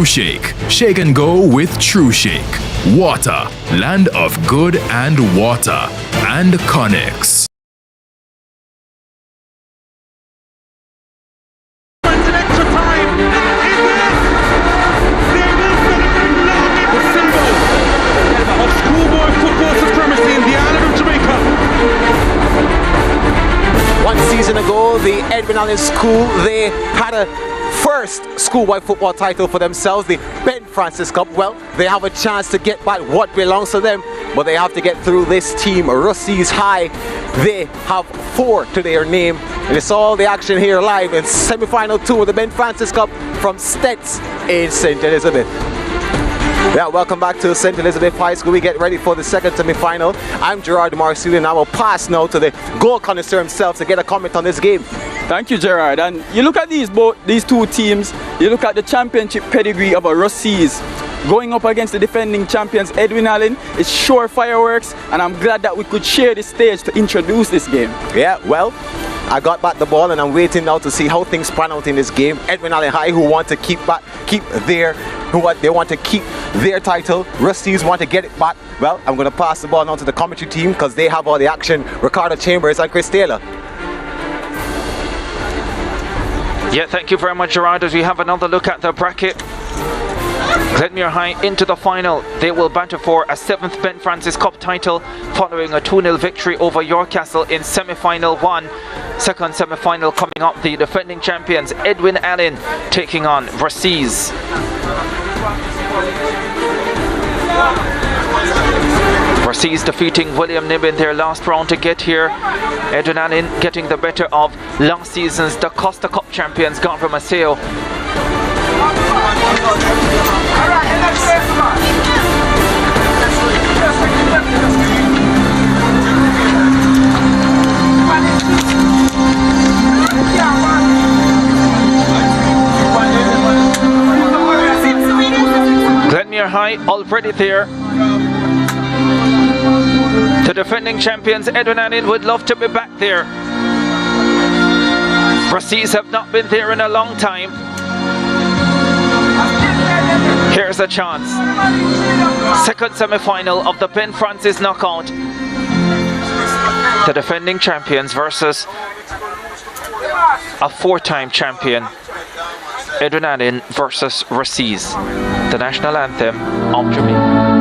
Shake. Shake and go with True Shake. Water, land of good and water. And Connex. Ago, the Edwin Allen School, they had a first schoolboy football title for themselves, the Ben Francis Cup. Well, they have a chance to get back what belongs to them, but they have to get through this team, Rusea's High. They have 4 to their name, and it's all the action here live in semi-final 2 of the Ben Francis Cup from Stets in St. Elizabeth. Yeah, welcome back to St. Elizabeth High School. We get ready for the second semi-final. I'm Gerard Marcel, and I will pass now to the goal connoisseur himself to get a comment on this game. Thank you, Gerard. And you look at these two teams, you look at the championship pedigree of a Rusea's going up against the defending champions Edwin Allen. It's sure fireworks, and I'm glad that we could share this stage to introduce this game. Yeah, well, I got back the ball and I'm waiting now to see how things pan out in this game. Edwin Allen High, who want to keep their title. Rusea's want to get it back. Well, I'm going to pass the ball now to the commentary team because they have all the action. Ricardo Chambers and Chris Taylor. Yeah, thank you very much, Gerard. As we have another look at the bracket, Glenmuir High into the final. They will battle for a 7th Ben Francis Cup title following a 2-0 victory over York Castle in semi-final 1. Second semi-final coming up, the defending champions Edwin Allen taking on Rusea's. Rusea's defeating William Nib in their last round to get here. Edwin Allen getting the better of last season's Da Costa Cup champions Gavra Maceo. Glenmuir High already there. The defending champions Edwin Allen would love to be back there. Rusea's have not been there in a long time. Here's a chance. Second semi-final of the Ben Francis knockout. The defending champions versus a 4-time champion. Edwin Allen versus Rusea's. The national anthem of Jamaica.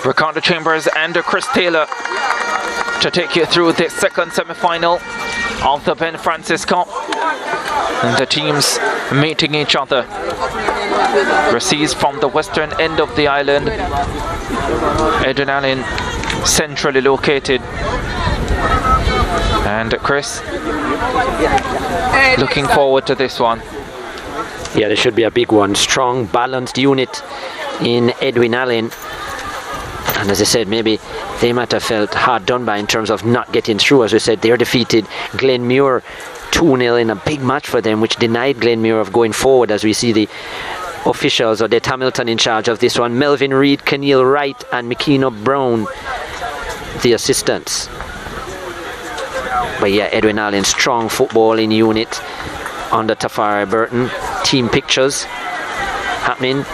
Ricardo Chambers and Chris Taylor to take you through the second semi-final of the Ben Francis Cup. And the teams meeting each other. Rusea's from the western end of the island. Edwin Allen centrally located. And Chris, looking forward to this one. Yeah, there should be a big one. Strong, balanced unit in Edwin Allen. And as I said, maybe they might have felt hard done by in terms of not getting through. As we said, they're defeated Glenmuir 2-0 in a big match for them, which denied Glenmuir of going forward, as we see the officials or the Hamilton in charge of this one. Melvin Reed, Keneal Wright and McKenna Brown, the assistants. But yeah, Edwin Allen, strong footballing unit under Tafari Burton. Team pictures happening.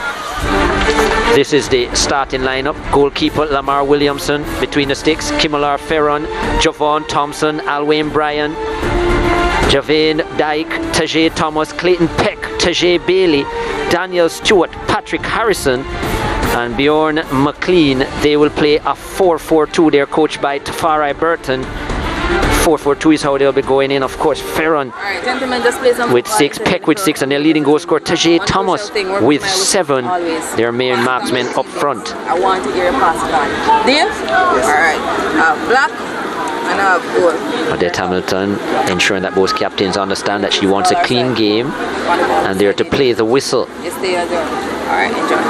This is the starting lineup. Goalkeeper Lamar Williamson between the sticks. Kimolar Ferron, Javon Thompson, Alwyn Bryan, Javane Dyke, Tajay Thomas, Clayton Peck, Tajay Bailey, Daniel Stewart, Patrick Harrison, and Bjorn McLean. They will play a 4-4-2. They're coached by Tafari Burton. 4-4-2 is how they'll be going in. Of course, Ferron with 6, Peck with 6, and their leading goal scorer Tajay Thomas with 7. Their main marksmen up front. I want to hear a pass on. Dave? Yes. Alright. Black and goal. Odette Hamilton ensuring that both captains understand that she wants a clean game and they're to play the whistle. Yes, they are there. Alright, enjoy.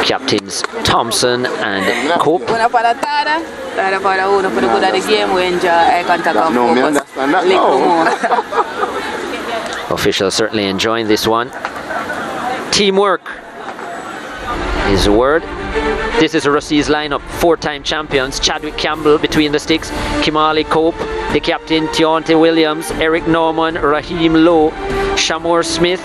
Captains Thompson and Cope. Officials certainly enjoying this one. Teamwork is the word. This is Rusea's lineup. 4-time champions: Chadwick Campbell between the sticks, Kimali Cope, the captain Deontay Williams, Eric Norman, Raheem Lowe, Shamor Smith,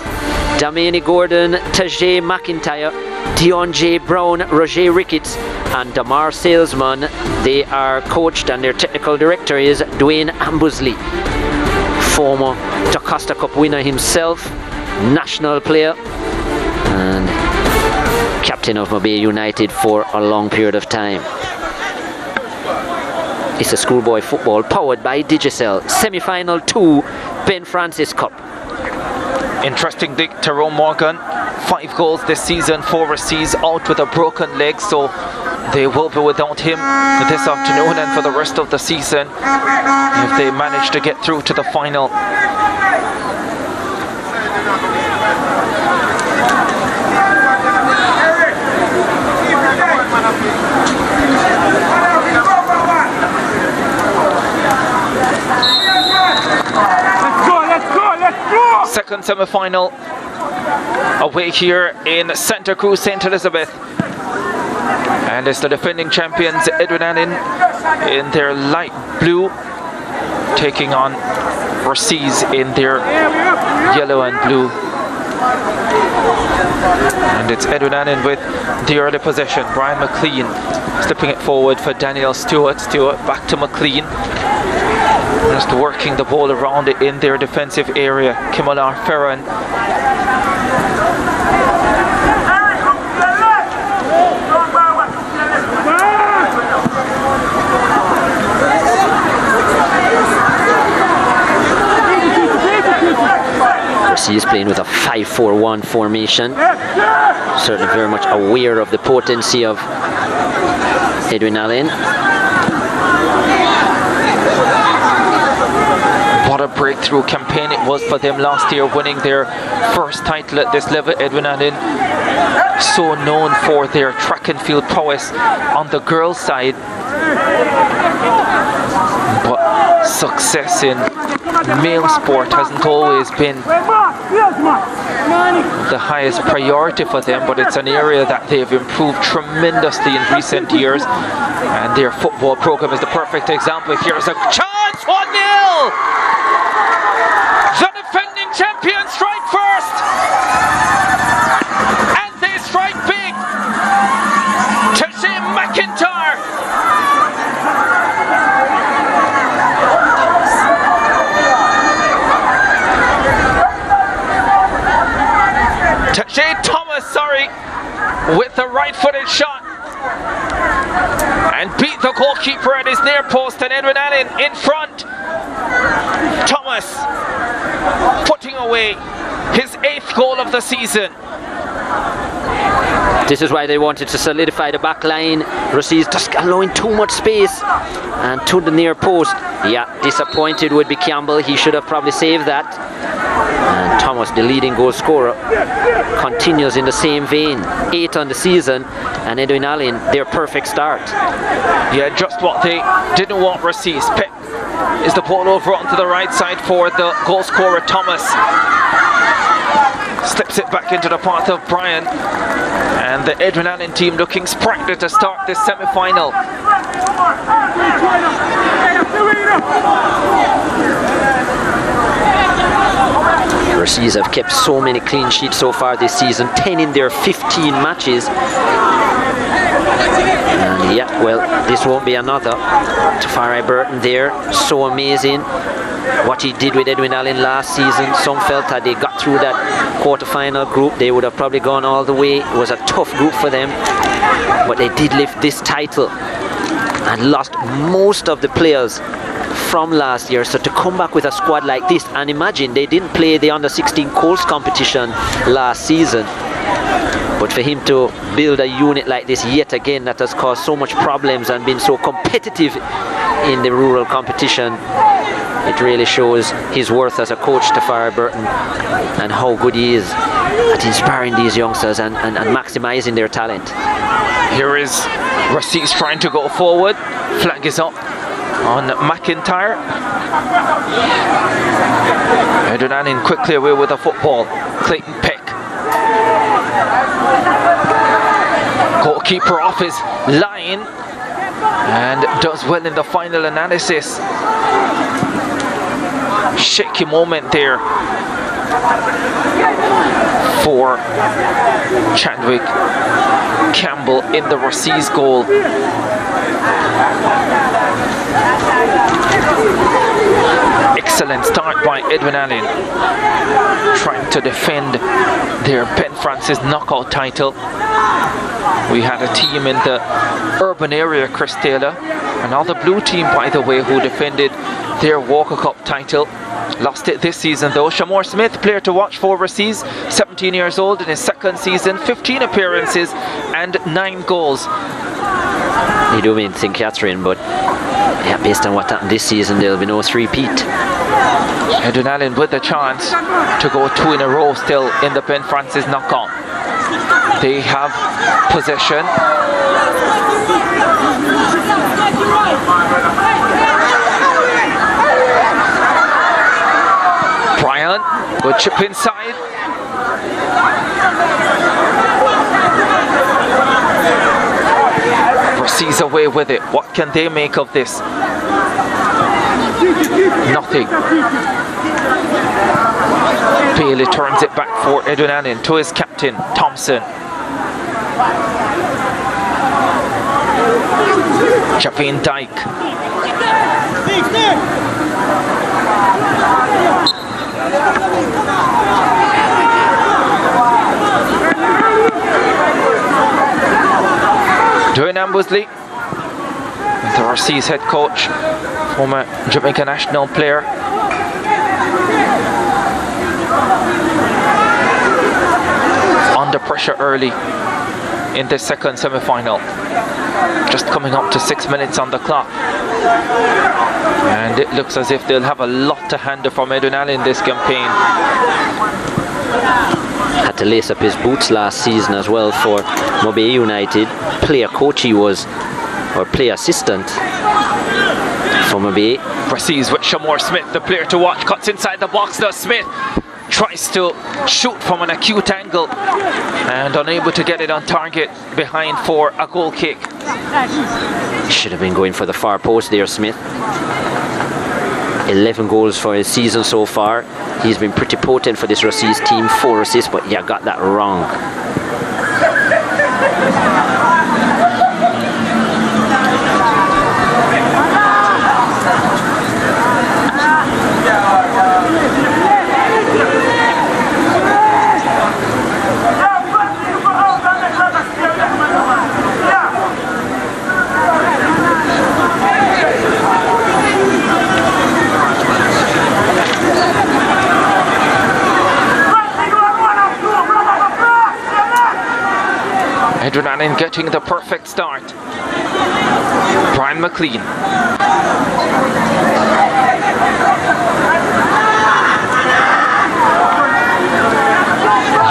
Damani Gordon, Tajay McIntyre, Dion J. Brown, Roger Ricketts, and Damar Salesman. They are coached, and their technical director is Dwayne Ambusley, former Jocasta Cup winner himself, national player, and captain of Mabea United for a long period of time. It's a Schoolboy football powered by Digicel. Semi-final 2, Ben Francis Cup. Interesting, Dick. Tyrone Morgan, 5 goals this season for Rusea's, out with a broken leg, so they will be without him this afternoon and for the rest of the season if they manage to get through to the final. Second semi-final away here in Santa Cruz, St. Elizabeth, and it's the defending champions Edwin Allen in their light blue taking on Rusea's in their yellow and blue, and it's Edwin Allen with the early possession. Brian McLean slipping it forward for Daniel Stewart. Stewart back to McLean, just working the ball around it in their defensive area. Kimolar Ferran. Rusea is playing with a 5-4-1 formation. Certainly very much aware of the potency of Edwin Allen. What a breakthrough campaign it was for them last year, winning their first title at this level. Edwin Allen, so known for their track and field prowess on the girls' side, but success in male sport hasn't always been the highest priority for them, but it's an area that they've improved tremendously in recent years, and their football program is the perfect example. Here's a chance, 1-0! The defending champions strike first, and they strike big. Tajay McIntyre. Tajay Thomas, with the right-footed shot, and beat the goalkeeper at his near post, and Edwin Allen in front. Thomas putting away his 8th goal of the season. This is why they wanted to solidify the back line. Rusea's just allowing too much space, and to the near post. Yeah, disappointed would be Campbell. He should have probably saved that. And Thomas, the leading goal scorer, continues in the same vein. 8 on the season, and Edwin Allen, their perfect start. Yeah, just what they didn't want. Rusea's pick is the ball over onto the right side for the goal scorer Thomas. Slips it back into the path of Brian, and the Edwin Allen team looking sprightly to start this semi-final. Rusea's have kept so many clean sheets so far this season, 10 in their 15 matches. Yeah, well, this won't be another. Tafari Burton there, so amazing. What he did with Edwin Allen last season, some felt that they got through that quarter-final group, they would have probably gone all the way. It was a tough group for them, but they did lift this title and lost most of the players from last year. So to come back with a squad like this, and imagine they didn't play the under-16 Colts competition last season, but for him to build a unit like this yet again that has caused so much problems and been so competitive in the rural competition, it really shows his worth as a coach, Tafari Burton, and how good he is at inspiring these youngsters and maximizing their talent. Here is Rusea trying to go forward. Flag is up on McIntyre. Edwin Allen quickly away with the football. Clayton Peck. Goalkeeper off his line and does well in the final analysis. Shaky moment there for Chadwick Campbell in the Rusea's goal. Excellent start by Edwin Allen, trying to defend their Ben Francis knockout title. We had a team in the urban area, Chris Taylor, another blue team, by the way, who defended their Walker Cup title. Lost it this season though. Shamor Smith, player to watch for Rusea's, 17 years old in his second season, 15 appearances and 9 goals. They do mean St. Catherine, but yeah, based on what happened this season, there'll be no three-peat. Edwin Allen with the chance to go 2 in a row still in the Ben Francis knockout. They have possession. Brian, good chip inside. Rusea's away with it. What can they make of this? Nothing. Bailey turns it back for Edwin Allen to his captain, Thompson. Javine Dyke. Dwayne Ambusley, the Rusea's head coach, former Jamaica national player. Under pressure early in the second semi-final. Just coming up to 6 minutes on the clock. And it looks as if they'll have a lot to handle from Edwin Allen this campaign. Had to lace up his boots last season as well for Mobay United. Player coach he was, or player assistant for Mobay. Rusea's with Shamor Smith, the player to watch, cuts inside the box now. Smith tries to shoot from an acute angle and unable to get it on target, behind for a goal kick. Should have been going for the far post there, Smith. 11 goals for his season so far. He's been pretty potent for this Rusea's team, 4 assists, but yeah, got that wrong. Edwin Allen getting the perfect start. Brian McLean.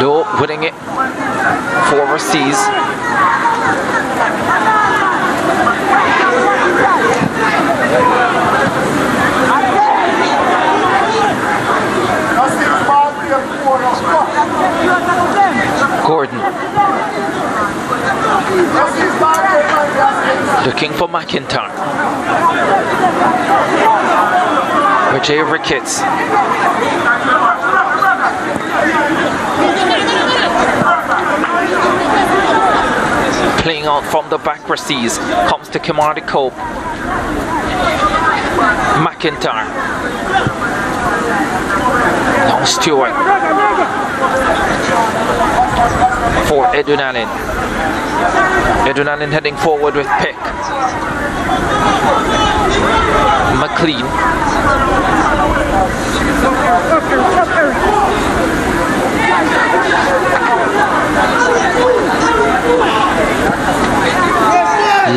Low winning it for Rusea's. Gordon looking for McIntyre. Jay Ricketts. Playing out from the back. Rusea's comes to Kimani Cope. McIntyre. Now Stewart for Edwin Allen. Edwin Allen heading forward with Peck. McLean.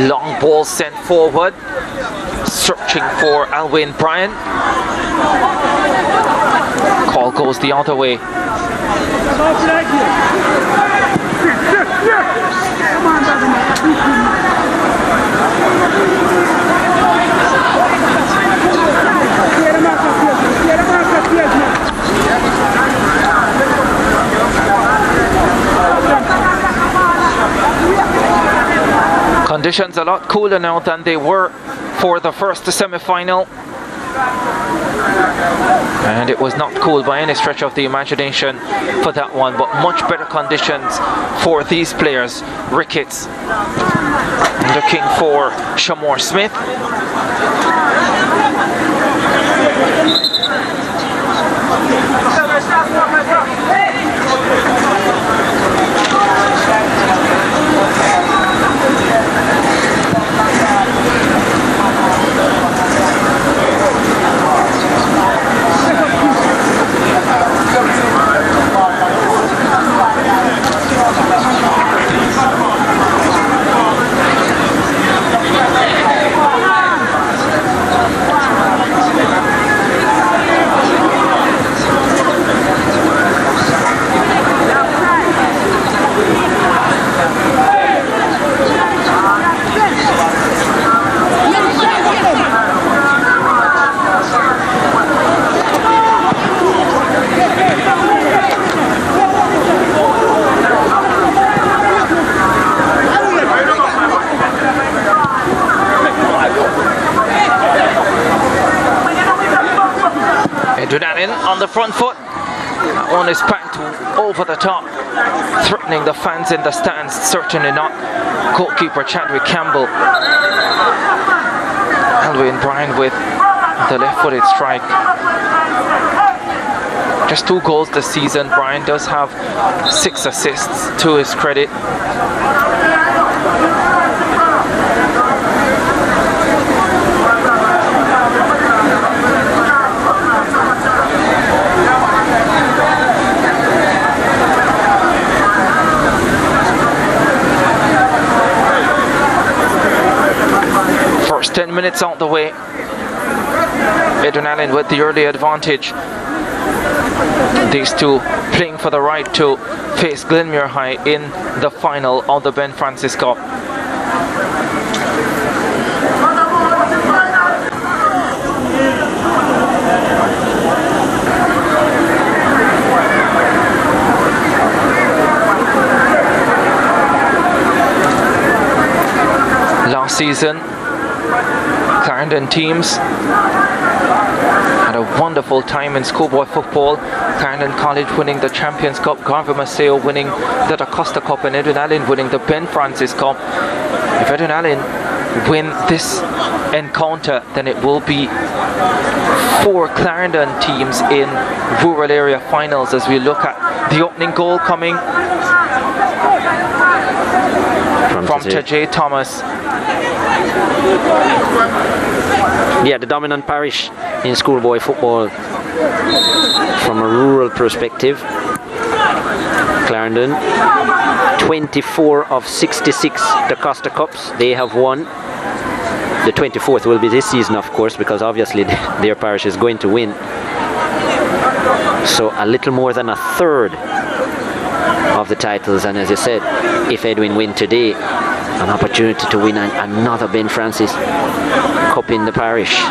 Long ball sent forward, searching for Alwyn Bryant. Call goes the other way. Conditions a lot cooler now than they were for the first semi-final, and it was not cool by any stretch of the imagination for that one, but much better conditions for these players. Ricketts looking for Shamor Smith. Edwin Allen on the front foot. That one is packed over the top, threatening the fans in the stands. Certainly not goalkeeper Chadwick Campbell. Alwyn Bryant with the left-footed strike. Just 2 goals this season. Bryant does have 6 assists to his credit. First 10 minutes out the way. Edwin Allen with the early advantage. These two playing for the right to face Glenmuir High in the final of the Ben Francis Cup. Last season, Clarendon teams had a wonderful time in schoolboy football. Clarendon College winning the Champions Cup, Garvey Maceo winning the Da Costa Cup, and Edwin Allen winning the Ben Francis Cup. If Edwin Allen win this encounter, then it will be 4 Clarendon teams in rural area finals. As we look at the opening goal coming from Tajay Thomas. Yeah, the dominant parish in schoolboy football from a rural perspective. Clarendon, 24 of 66 Da Costa Cups they have won. The 24th will be this season, of course, because obviously their parish is going to win. So a little more than a third of the titles, and as I said, if Edwin win today, an opportunity to win another Ben Francis Cup in the parish.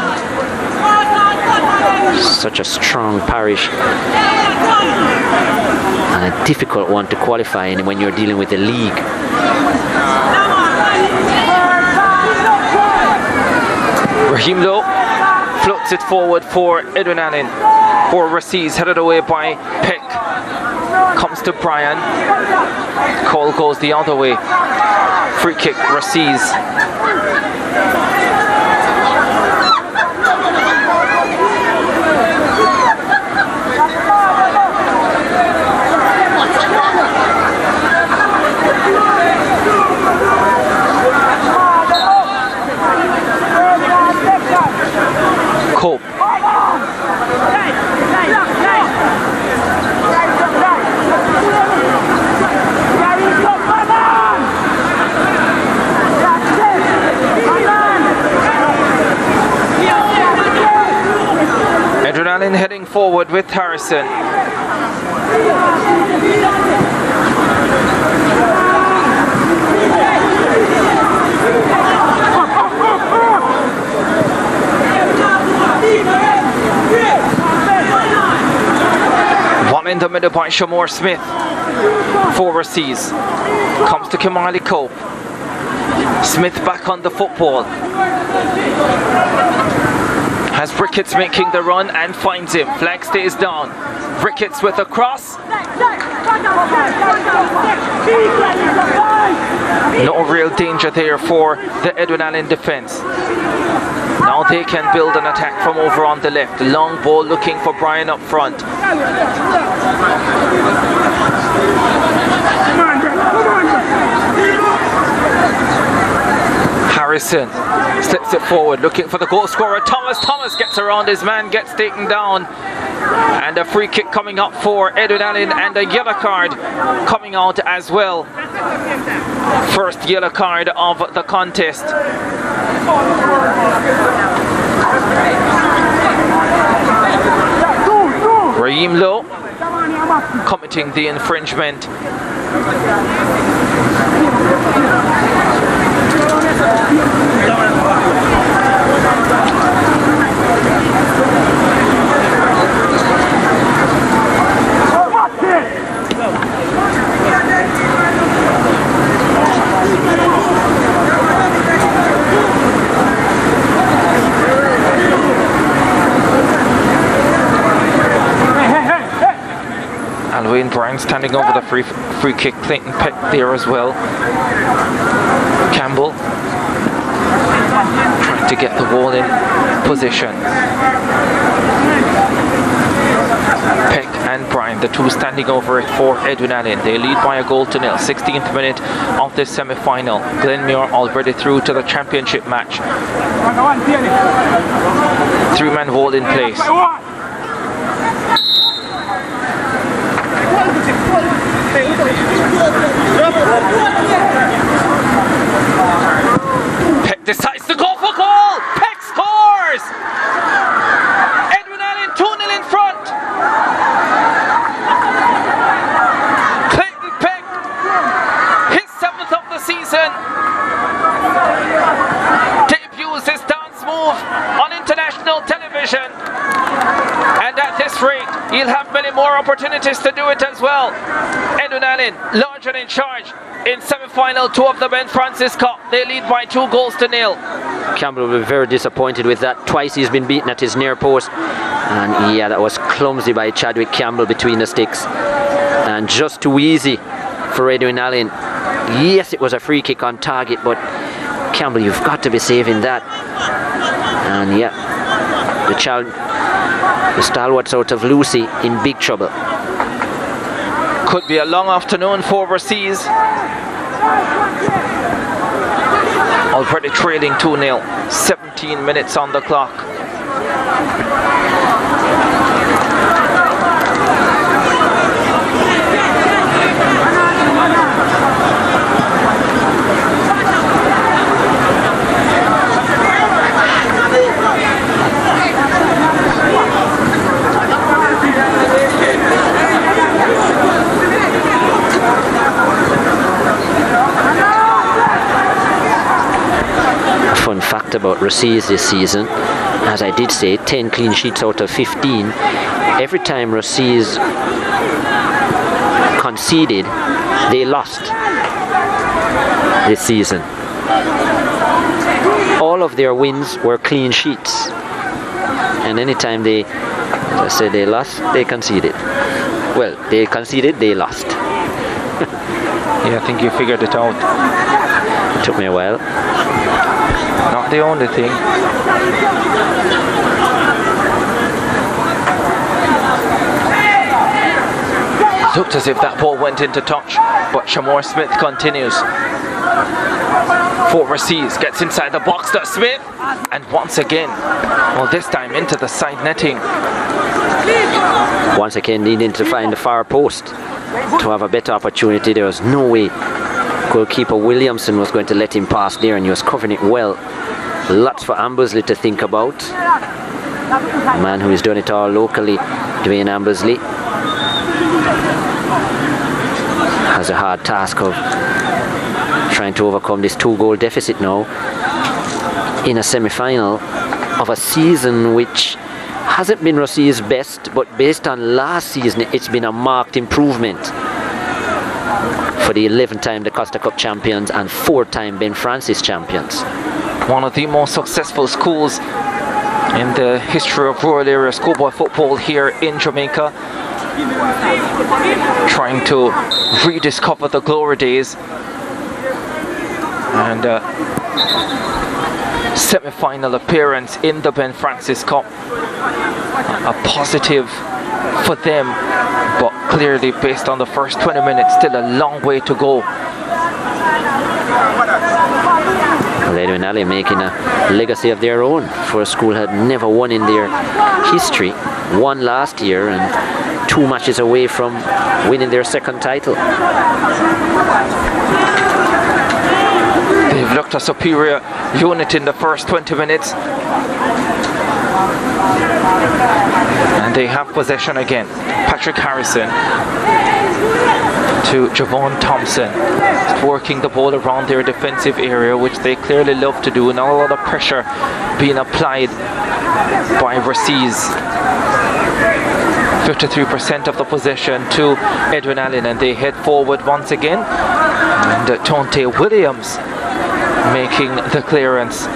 Such a strong parish and a difficult one to qualify in when you're dealing with the league. Raheem Lowe floats it forward for Edwin Allen. For Rusea's headed away by Peck. Comes to Brian. Call goes the other way. Free kick, Rusea's. Cope. Edwin Allen heading forward with Harrison. One in the middle by Shamor Smith for Rusea's. Comes to Kimali Cope. Smith back on the football. Has Ricketts making the run and finds him. Flag stays down. Ricketts with a cross. No real danger there for the Edwin Allen defense. Now they can build an attack from over on the left. Long ball looking for Brian up front. Harrison slips it forward, looking for the goal scorer. Thomas gets around his man, gets taken down. And a free kick coming up for Edwin Allen, and a yellow card coming out as well. First yellow card of the contest. Raheem Lowe committing the infringement. Alwyn Brown standing over the free kick. Clinton Peck there as well. Campbell trying to get the ball in position. Peck and Bryan, the two standing over it for Edwin Allen. They lead by a goal to nil. 16th minute of this semi-final. Glenmuir already through to the championship match. Three-man wall in place. Peck decides to go for goal. Peck scores. Edwin Allen 2-0 in front. Clinton Peck, his 7th of the season, debuts his dance move on international television. And at this rate, he'll have many more opportunities to do it as well. Edwin Allen, large and in charge in semi-final 2 of the Ben Francis Cup. They lead by 2 goals to nil. Campbell will be very disappointed with that. Twice he's been beaten at his near post. And yeah, that was clumsy by Chadwick Campbell between the sticks. And just too easy for Edwin Allen. Yes, it was a free kick on target, but Campbell, you've got to be saving that. And yeah, the stalwarts out of Lucy in big trouble. Could be a long afternoon for Rusea's. Already trailing 2-0. 17 minutes on the clock. Fun fact about Rusea this season, as I did say, 10 clean sheets out of 15. Every time Rusea conceded, they lost this season. All of their wins were clean sheets, and anytime they said they lost, they conceded. Well, they conceded, they lost. Yeah, I think you figured it out. Took me a while. Not the only thing. Looked as if that ball went into touch, but Shamor Smith continues. For Rusea, gets inside the box, does Smith, and once again, well, this time into the side netting. Once again, needing to find the far post to have a better opportunity. There was no way goalkeeper Williamson was going to let him pass there, and he was covering it well. Lots for Ambersley to think about. A man who has done it all locally, Dwayne Ambersley, has a hard task of trying to overcome this 2-goal deficit now in a semi-final of a season which hasn't been Rusea's best, but based on last season, it's been a marked improvement for the 11th time the Costa Cup champions and 4th time Ben Francis champions. One of the most successful schools in the history of rural area schoolboy football here in Jamaica, trying to rediscover the glory days, and semi-final appearance in the Ben Francis Cup. A positive for them, but clearly based on the first 20 minutes, still a long way to go. Edwin Allen making a legacy of their own for a school had never won in their history. Won last year and 2 matches away from winning their 2nd title. They've looked a superior unit in the first 20 minutes. And they have possession again. Patrick Harrison to Javon Thompson, working the ball around their defensive area, which they clearly love to do. Not a lot of pressure being applied by Rusea. 53% of the possession to Edwin Allen, and they head forward once again. And Tonte Williams making the clearance.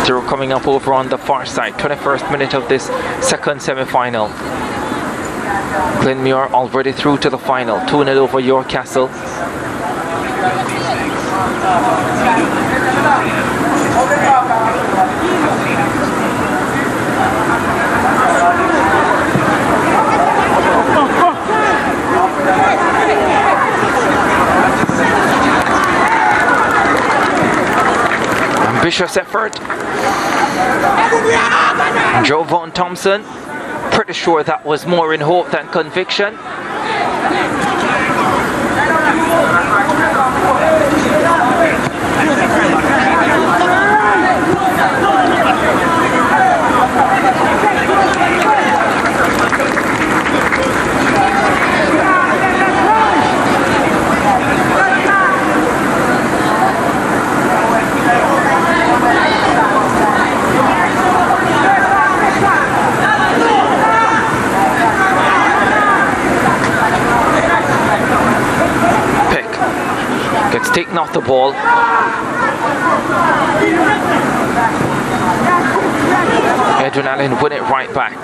They're coming up over on the far side. 21st minute of this 2nd semi-final. Glenmuir already through to the final. 2-0 over York Castle. Ambitious effort. Javon Thompson, pretty sure that was more in hope than conviction. Gets taken off the ball. Edwin Allen win it right back.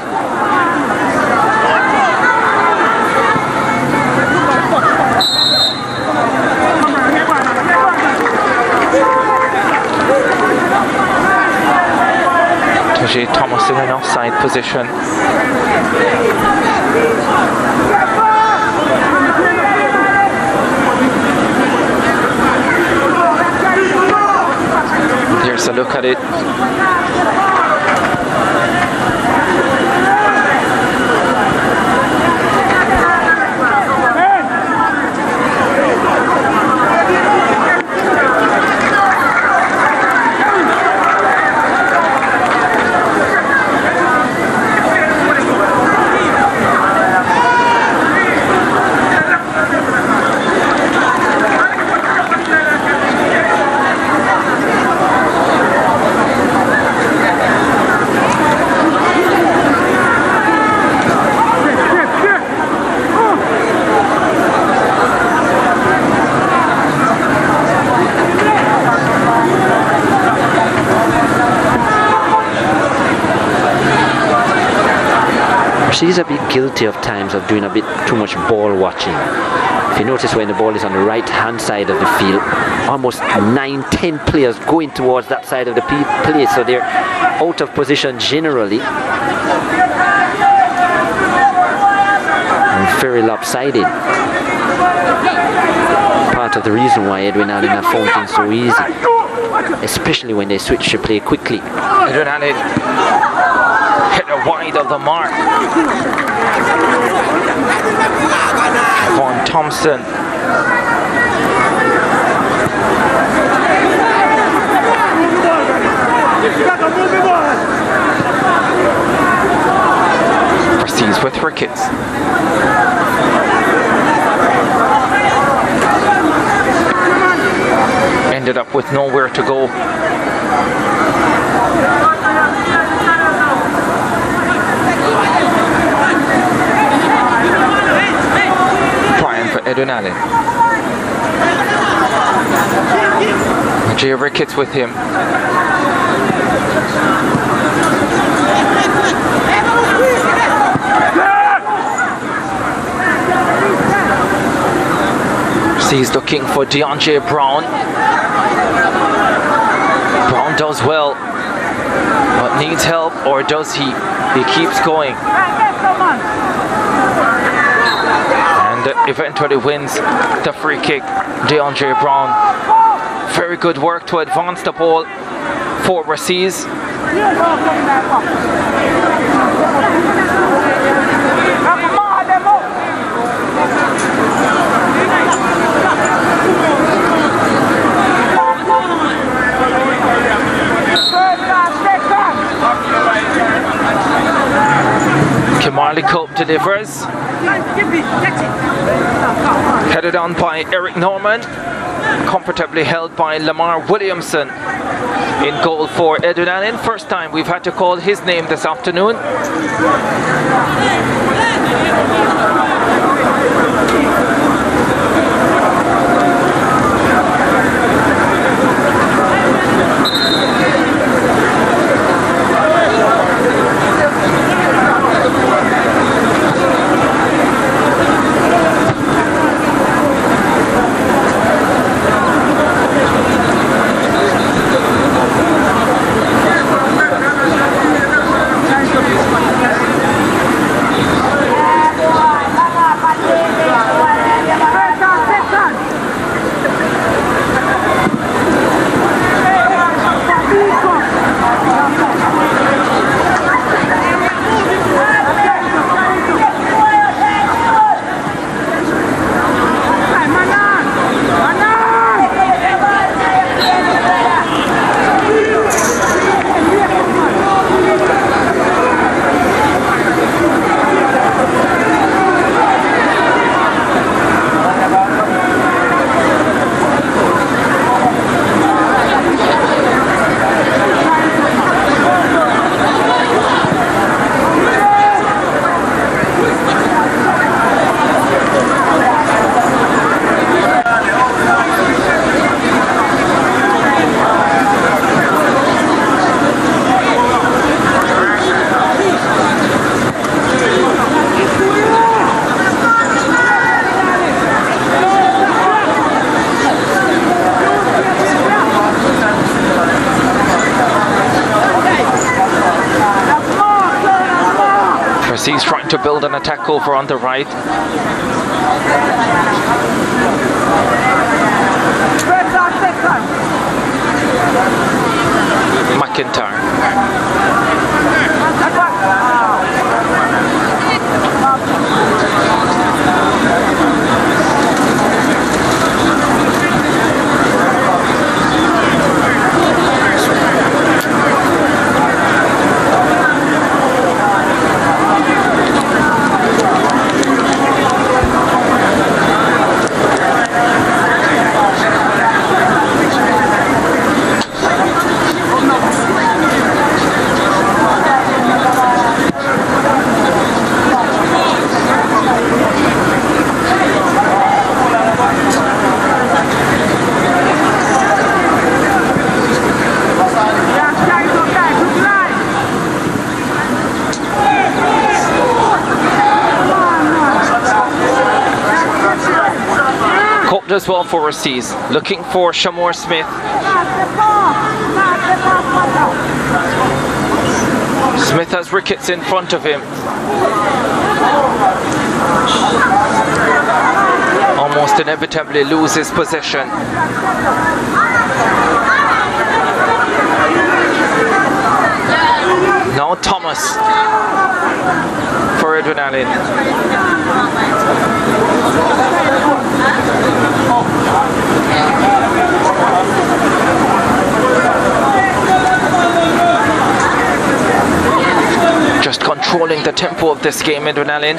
Tajay Thomas in an offside position. Here's a look at it. Rusea is a bit guilty of times of doing a bit too much ball watching. If you notice when the ball is on the right hand side of the field, almost 9-10 players going towards that side of the play, so they're out of position generally. And very lopsided. Part of the reason why Edwin Allen have found things so easy, especially when they switch to play quickly. Edwin Allen hit a wide of the mark. Von Thompson. Proceeds with Ricketts. Ended up with nowhere to go. Trying for Edwin Allen. Jay Ricketts with him. He's looking for DeAndre Brown. Brown does well, but needs help, or does he? He keeps going. And eventually wins the free kick. DeAndre Brown. Very good work to advance the ball for Rusea. Marley Cope delivers. Headed on by Eric Norman. Comfortably held by Lamar Williamson. In goal for Edwin Allen. First time we've had to call his name this afternoon. He's trying to build an attack over on the right. McIntyre. as well for Rusea. Looking for Shamor Smith. Smith has Ricketts in front of him. Almost inevitably loses possession. Now Thomas for Edwin Allen. Just controlling the tempo of this game, Edwin Allen.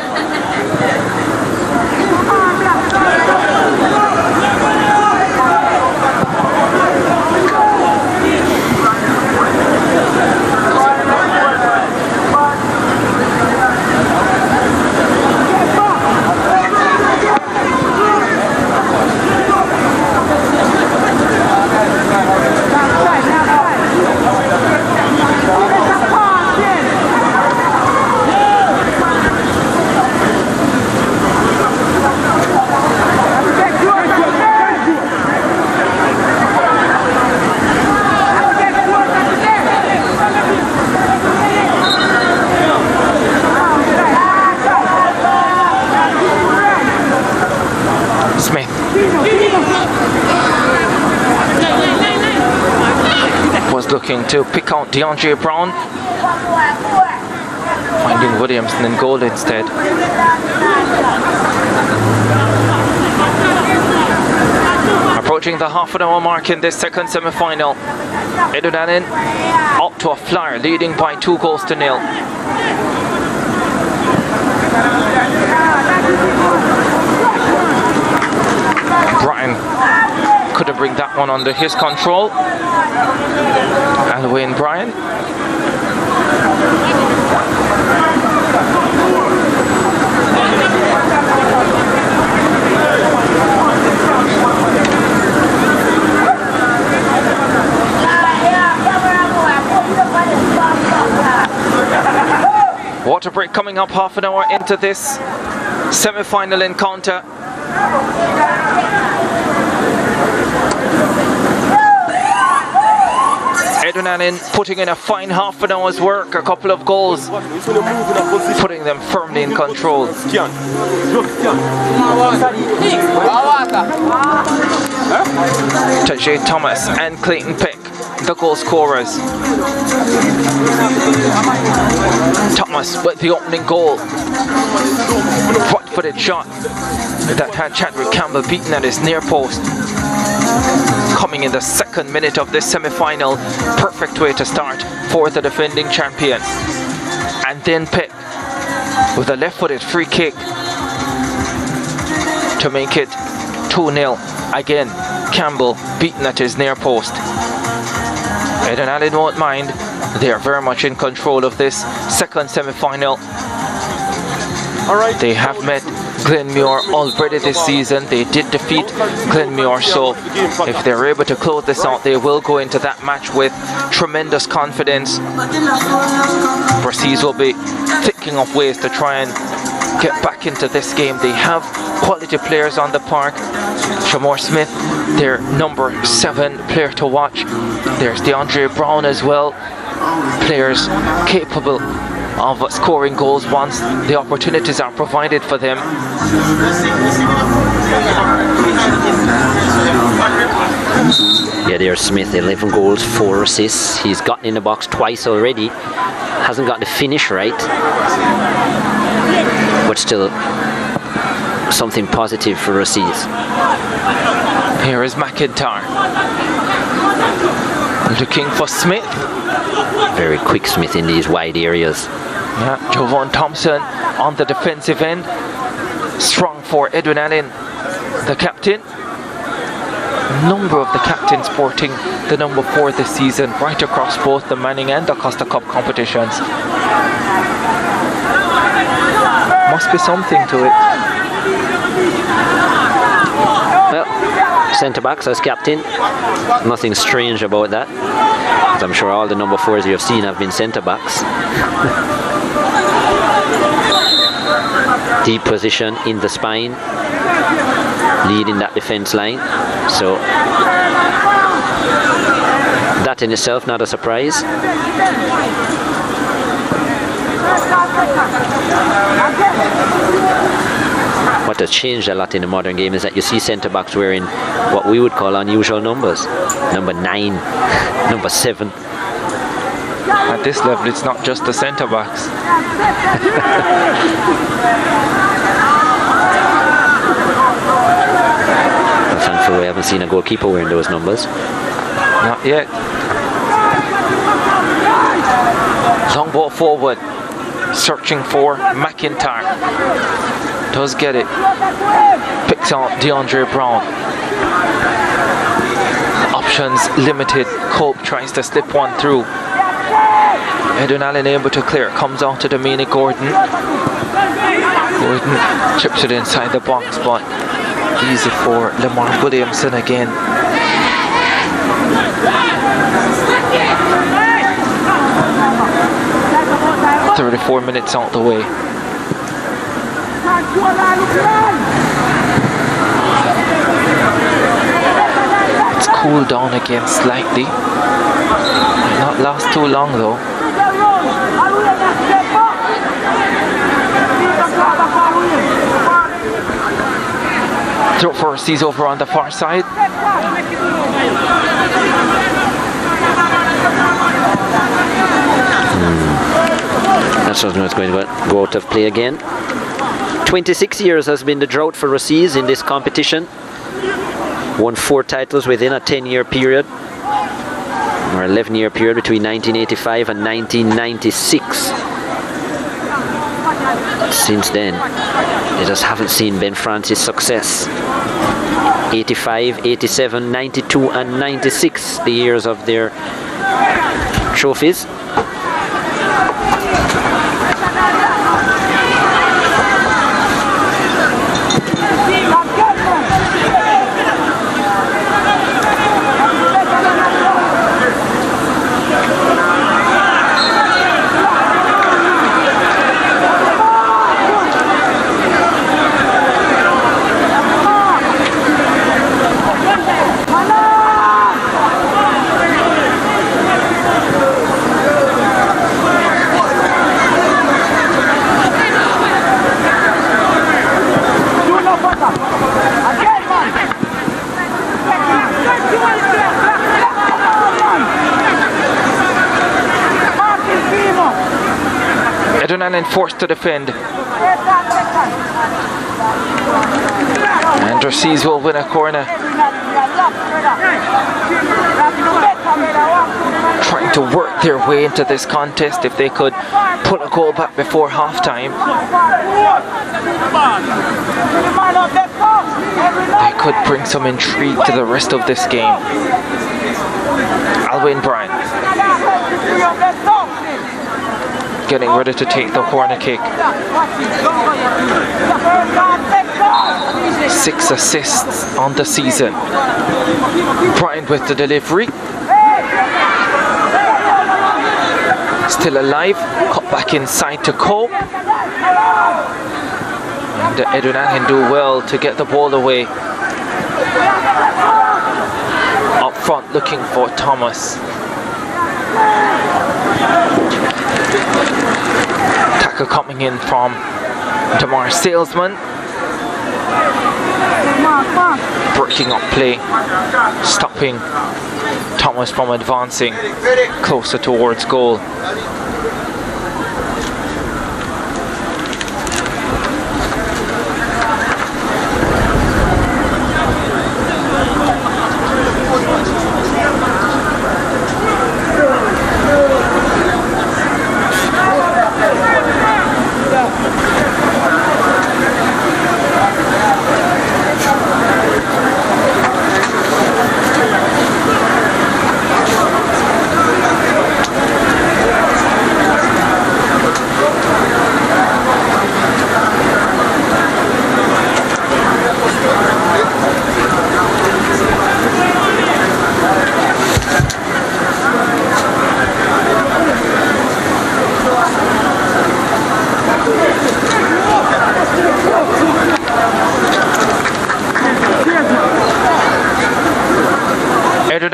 Looking to pick out DeAndre Brown, finding Williamson in goal instead. Approaching the half-an-hour mark in this second semi-final. Edwin Allen up to a flyer, leading by 2-0. Brian couldn't bring that one under his control. And Wayne Bryan. Water break coming up half an hour into this semi-final encounter. Edwin Allen putting in a fine half an hour's work, a couple of goals, putting them firmly in control. Tajay Thomas and Clayton Peck, the goal scorers. Thomas with the opening goal. Flat-footed shot that had Chadwick Campbell beaten at his near post. Coming in the second minute of this semi-final, perfect way to start for the defending champions. And then Peck with a left-footed free kick to make it 2-0. Again, Campbell beaten at his near post. Edwin Allen won't mind. They are very much in control of this second semi-final. They have met Glenmuir already this season. They did defeat Glenmuir, so if they're able to close this out, they will go into that match with tremendous confidence. Rusea will be thinking of ways to try and get back into this game. They have quality players on the park. Shamor Smith, their number 7 player to watch. There's DeAndre Brown as well. Players capable of scoring goals once the opportunities are provided for them. Yeah, there's Smith, 11 goals, 4 assists. He's gotten in the box twice already. Hasn't got the finish right, but still something positive for Rusea. Here is McIntyre looking for Smith. Very quick Smith in these wide areas. Yeah, Jovan Thompson on the defensive end. Strong for Edwin Allen, the captain. Number of the captains sporting the number 4 this season, right across both the Manning and the Costa Cup competitions. Must be something to it. Well, centre-backs as captain. Nothing strange about that. I'm sure all the number 4s you have seen have been centre-backs. Deep position in the spine. leading that defense line. So that in itself not a surprise. What has changed a lot in the modern game is that you see centre backs wearing what we would call unusual numbers. Number 9, number 7. At this level, it's not just the centre backs. Thankfully, we haven't seen a goalkeeper wearing those numbers. Not yet. Long ball forward, searching for McIntyre. Does get it. Picks out DeAndre Brown. Options limited. Cope tries to slip one through. Edwin Allen able to clear. Comes out to Dominic Gordon. Gordon chips it inside the box, but easy for Lamar Williamson again. 34 minutes out the way. It's cooled down again slightly. Not last too long though. Throw for Rusea's over on the far side. That's something that's going to go out of play again. 26 years has been the drought for Rusea's in this competition. Won 4 titles within a 10-year period, or 11-year period between 1985 and 1996. Since then, they just haven't seen Ben Francis' success. 85, 87, 92 and 96, the years of their trophies. Edwin Allen forced to defend. And Rusea's will win a corner. Trying to work their way into this contest. If they could put a goal back before halftime, they could bring some intrigue to the rest of this game. Alwyn Bryan getting ready to take the corner kick. 6 assists on the season. Bryan with the delivery. Still alive. Cut back inside to Cope. And Edwin Allen do well to get the ball away. Up front looking for Thomas. Tackle coming in from Damar Salesman. Breaking up play, stopping Thomas from advancing closer towards goal.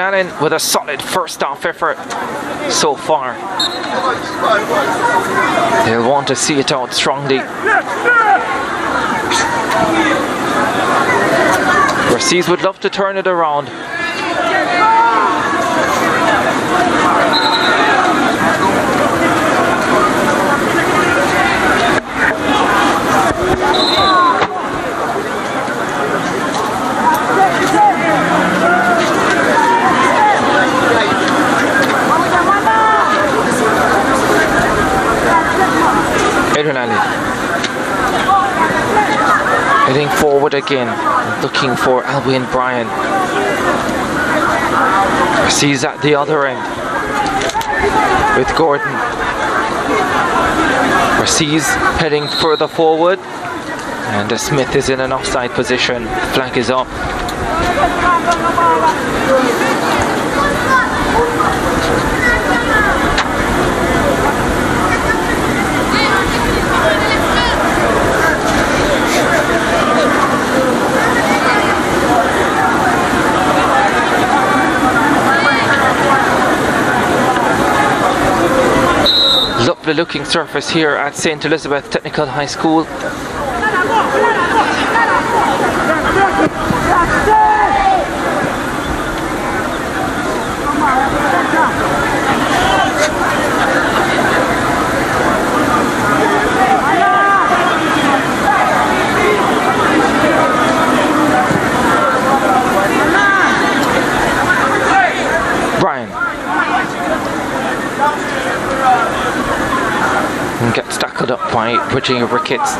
Allen with a solid first half effort so far. They'll want to see it out strongly. Rusea would love to turn it around. Edwin Allen heading forward again, looking for Albion Bryan. Sees at the other end with Gordon. Rusea's heading further forward, and Smith is in an offside position. Flag is up. Lovely looking surface here at St. Elizabeth Technical High School. Bryan and gets tackled up by Virginia Ricketts.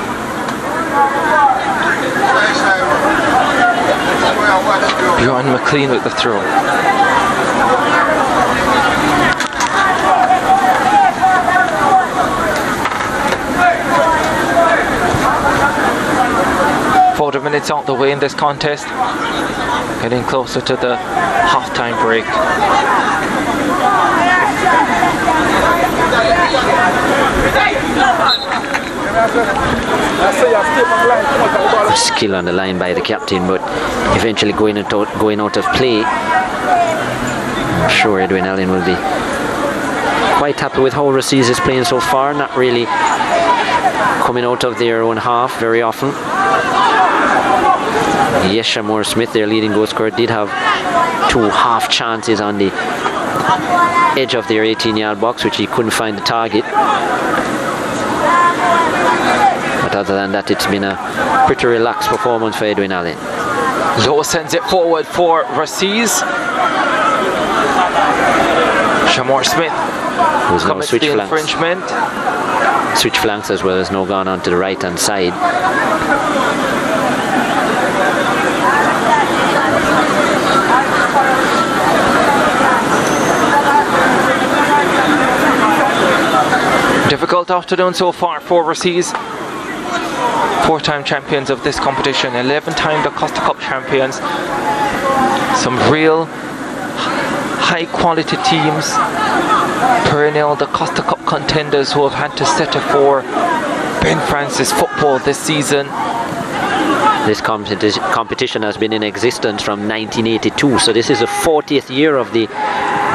Bjorn McLean with the throw. Quarter minutes out the way in this contest, getting closer to the half-time break. Skill on the line by the captain, but eventually going out of play. I'm sure Edwin Allen will be quite happy with how Rusea is playing so far, not really coming out of their own half very often. Yes, Shamor Smith, their leading goal scorer, did have 2 half chances on the edge of their 18-yard box, which he couldn't find the target. But other than that, it's been a pretty relaxed performance for Edwin Allen. Lowe sends it forward for Rusea. Shamor Smith who's now switch the infringement. Switch flanks as well as now gone on to the right-hand side. Difficult afternoon so far for Rusea. 4-time champions of this competition, 11-time the Costa Cup champions. Some real high quality teams, perennial the Costa Cup contenders who have had to settle for Ben Francis football this season. This competition has been in existence from 1982, so this is the 40th year of the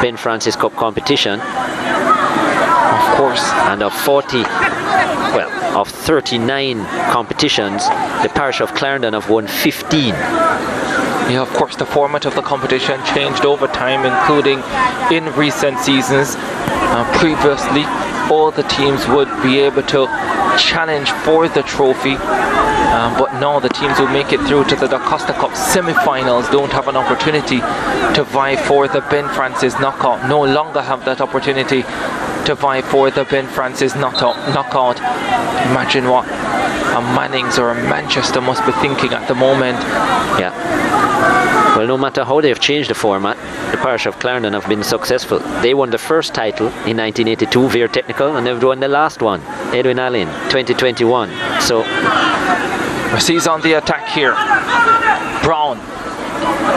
Ben Francis Cup competition. Of course. And of 39 competitions, the parish of Clarendon have won 15. Yeah, of course, the format of the competition changed over time, including in recent seasons. Previously, all the teams would be able to challenge for the trophy, but now the teams who make it through to the Costa Cup semi-finals don't have an opportunity to vie for the Ben Francis knockout. No longer have that opportunity to vie for the Ben Francis knockout. Imagine what a Mannings or a Manchester must be thinking at the moment. Yeah. Well, no matter how they've changed the format, the parish of Clarendon have been successful. They won the first title in 1982, Veer Technical, and they've won the last one, Edwin Allen, 2021. So Rusea's on the attack here. Brown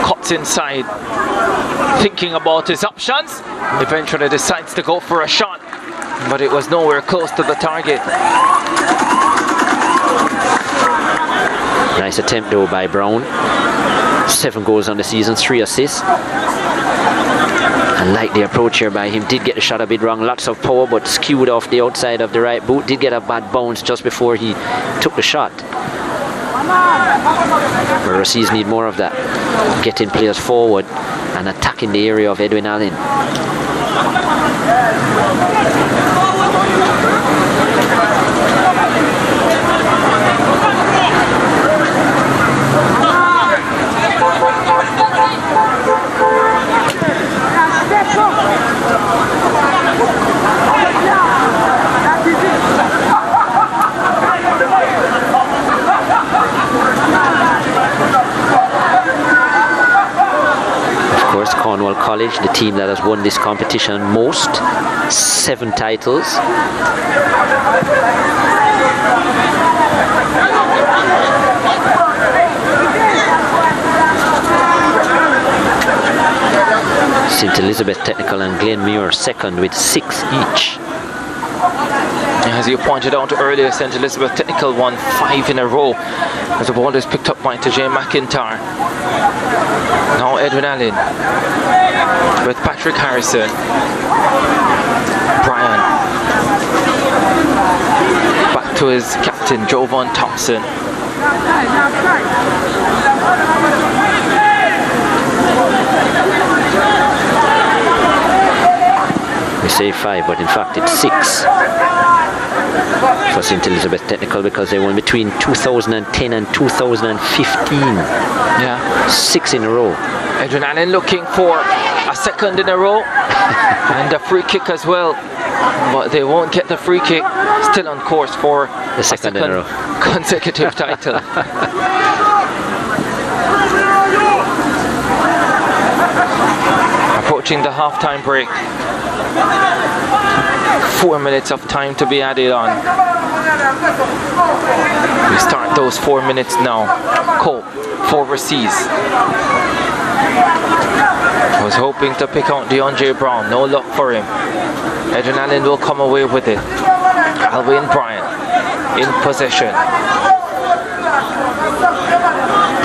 cuts inside, thinking about his options. Eventually decides to go for a shot, but it was nowhere close to the target. Nice attempt though by Brown. 7 goals on the season, 3 assists. And like the approach here by him, did get the shot a bit wrong, lots of power, but skewed off the outside of the right boot, did get a bad bounce just before he took the shot. But Ruseas need more of that, getting players forward and attacking the area of Edwin Allen. Cornwall College, the team that has won this competition most, 7 titles. St. Elizabeth Technical and Glenmuir second with 6 each. As you pointed out earlier, St. Elizabeth Technical won 5 in a row as the ball is picked up by Jay McIntyre. Now Edwin Allen with Patrick Harrison. Brian back to his captain Jovan Thompson. We say 5, but in fact it's 6 for St. Elizabeth Technical, because they won between 2010 and 2015. Yeah, 6 in a row. Edwin Allen looking for a second in a row and a free kick as well, but they won't get the free kick. Still on course for the second in a row consecutive title. Approaching the half-time break. 4 minutes of time to be added on. We start those 4 minutes now. Cole for Ruseas. Was hoping to pick out DeAndre Brown. No luck for him. Edwin Allen will come away with it. Alvin Bryan in possession.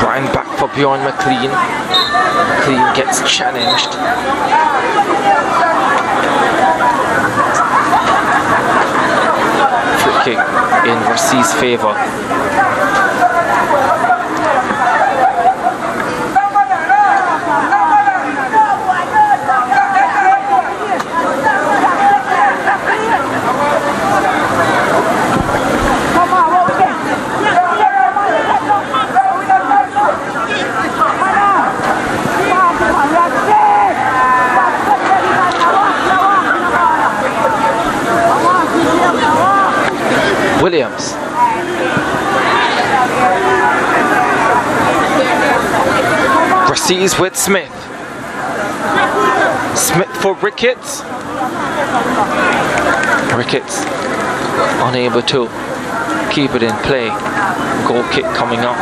Bryan back for Bjorn McLean. McLean gets challenged. Free kick in Rusea's favour. Williams. Ruseas with Smith. Smith for Ricketts. Ricketts unable to keep it in play. Goal kick coming up.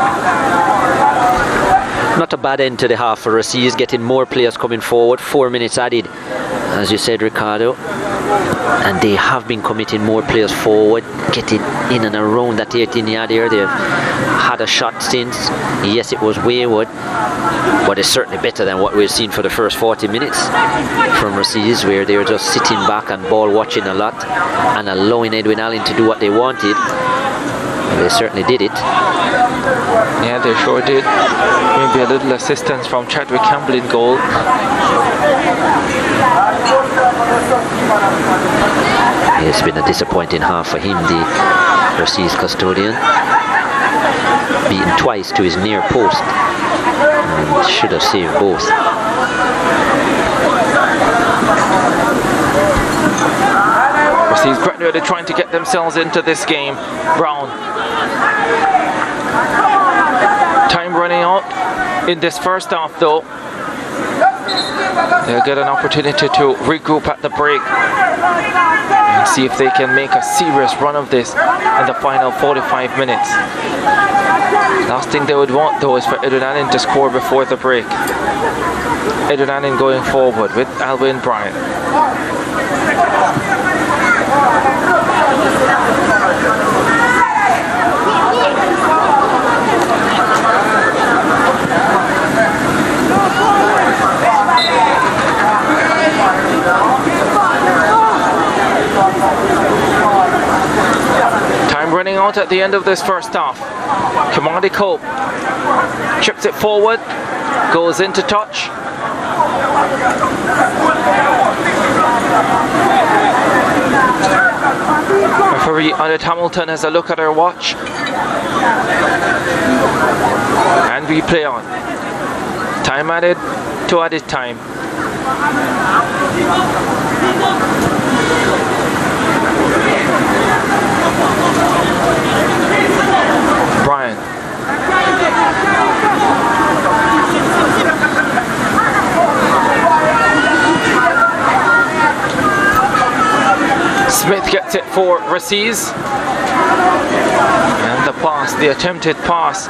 Not a bad end to the half for Ruseas, getting more players coming forward. 4 minutes added, as you said, Ricardo. And they have been committing more players forward, getting in and around that 18-yard area. They've had a shot since. Yes, it was wayward, but it's certainly better than what we've seen for the first 40 minutes from Ruseas, where they were just sitting back and ball watching a lot and allowing Edwin Allen to do what they wanted. And they certainly did it. Yeah, they sure did. Maybe a little assistance from Chadwick Campbell in goal. It's been a disappointing half for him, the Ruseas custodian. Beaten twice to his near post and should have saved both. Ruseas gradually trying to get themselves into this game. Brown. Time running out in this first half though. They'll get an opportunity to regroup at the break and see if they can make a serious run of this in the final 45 minutes. Last thing they would want though is for Edwin Allen to score before the break. Edwin Allen going forward with Alvin Bryan. the end of this first half. Kamadi Cope chips it forward, goes into touch. Referee Annette Hamilton has a look at her watch. And we play on. Time added to added time. Brian. Smith gets it for Rusea. And the pass, the attempted pass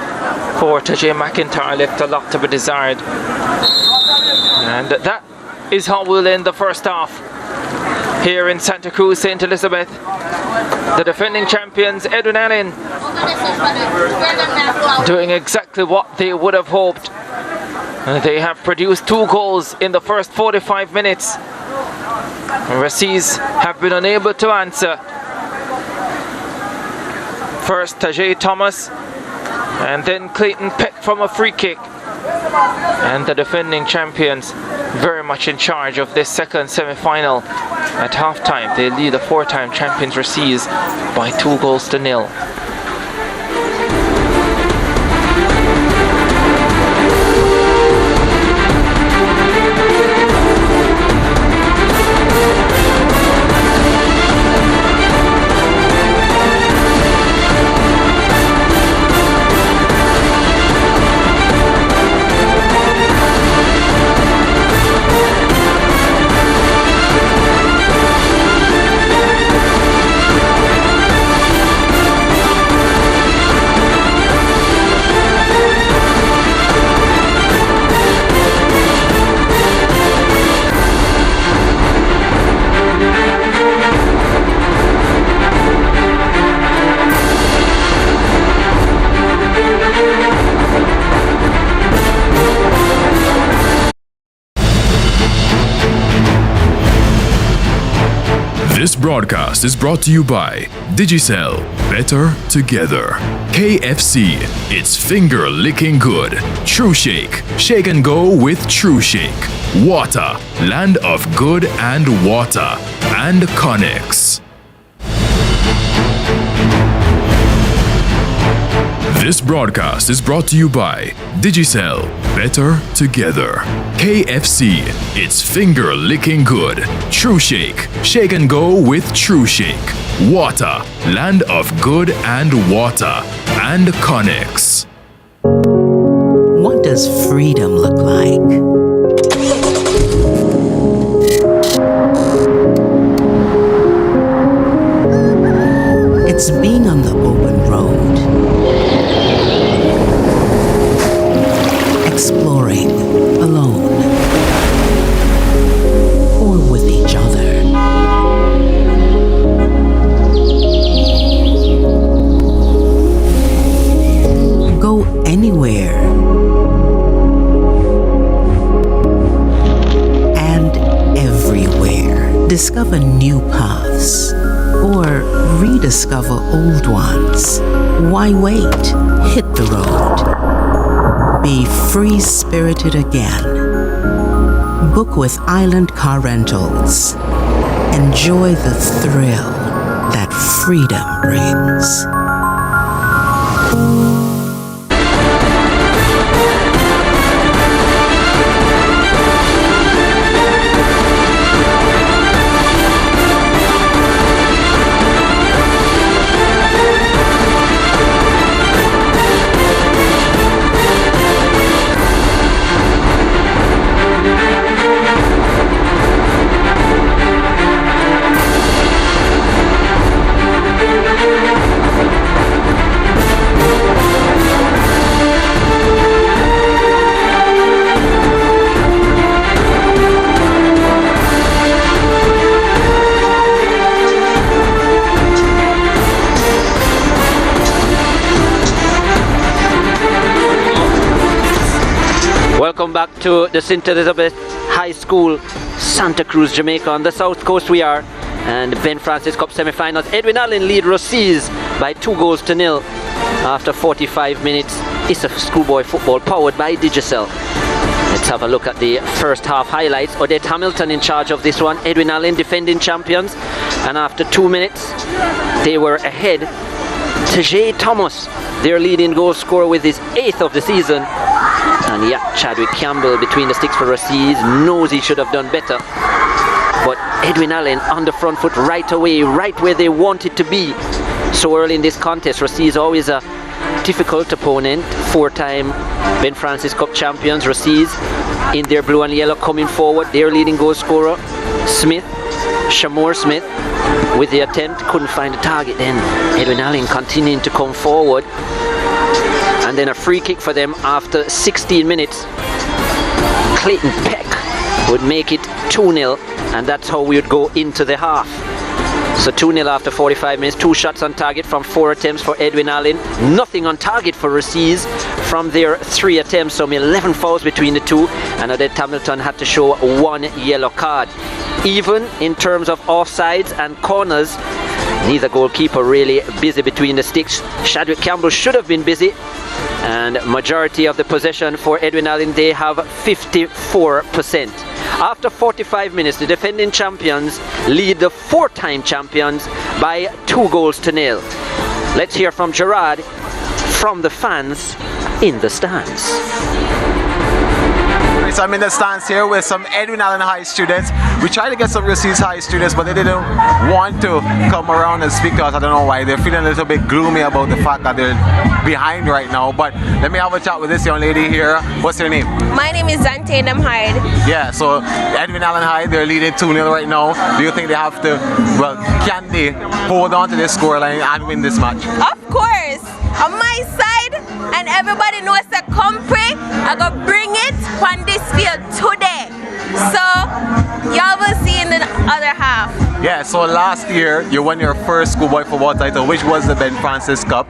for Tajay McIntyre left a lot to be desired. And that is how we'll end the first half here in Santa Cruz, St. Elizabeth. The defending champions, Edwin Allen, doing exactly what they would have hoped. They have produced 2 goals in the first 45 minutes. Rusea have been unable to answer. First Tajay Thomas, and then Clayton Peck from a free kick. And the defending champions very much in charge of this second semi-final. At half-time, they lead the 4-time champions Rusea by 2-0. This broadcast is brought to you by Digicel, better together. KFC, it's finger licking good. True Shake, shake and go with True Shake. Water, land of good and water. And Connex. This broadcast is brought to you by Digicel, better together. KFC, it's finger licking good. True Shake, shake and go with True Shake. Water, land of good and water. And Connex. What does freedom look like? It's being on the open road, exploring alone or with each other. Go anywhere and everywhere. Discover new paths or rediscover old ones. Why wait? Hit the road. Be free-spirited again. Book with Island Car Rentals. Enjoy the thrill that freedom brings. Welcome back to the St. Elizabeth High School, Santa Cruz, Jamaica. On the south coast we are, and Ben Francis Cup semi-finals. Edwin Allen lead Rusea by 2-0 after 45 minutes. It's a Schoolboy football powered by Digicel. Let's have a look at the first half highlights. Odette Hamilton in charge of this one. Edwin Allen, defending champions. And after 2 minutes, they were ahead. Tajay Thomas, their leading goal scorer with his 8th of the season. And yeah, Chadwick Campbell between the sticks for Rusea knows he should have done better. But Edwin Allen on the front foot right away, right where they wanted to be. So early in this contest, Rusea is always a difficult opponent. 4-time Ben Francis Cup champions, Rusea in their blue and yellow coming forward. Their leading goal scorer, Smith, Shamor Smith, with the attempt, couldn't find the target then. Edwin Allen continuing to come forward. And then a free kick for them after 16 minutes. Clayton Peck would make it 2-0, and that's how we would go into the half. So 2-0 after 45 minutes, 2 shots on target from 4 attempts for Edwin Allen. Nothing on target for Rusea from their 3 attempts, so 11 fouls between the two, and Odette Hamilton had to show 1 yellow card. Even in terms of offsides and corners, neither goalkeeper really busy between the sticks. Chadwick Campbell should have been busy, and majority of the possession for Edwin Allen, they have 54%. After 45 minutes, the defending champions lead the 4-time champions by 2-0. Let's hear from Gerard from the fans in the stands. So I'm in the stands here with some Edwin Allen High students. We tried to get some Rusea High students, but they didn't want to come around and speak to us. I don't know why. They're feeling a little bit gloomy about the fact that they're behind right now. But let me have a chat with this young lady here. What's your name? My name is Zante Hyde. Yeah, so Edwin Allen High, they're leading 2-0 right now. Do you think they have to, well, can they hold on to this scoreline and win this match? Of course. On my side, and everybody knows that Compre, I'm going to bring it on this field today. So, y'all will see in the other half. Yeah, so last year, you won your first Schoolboy football title, which was the Ben Francis Cup.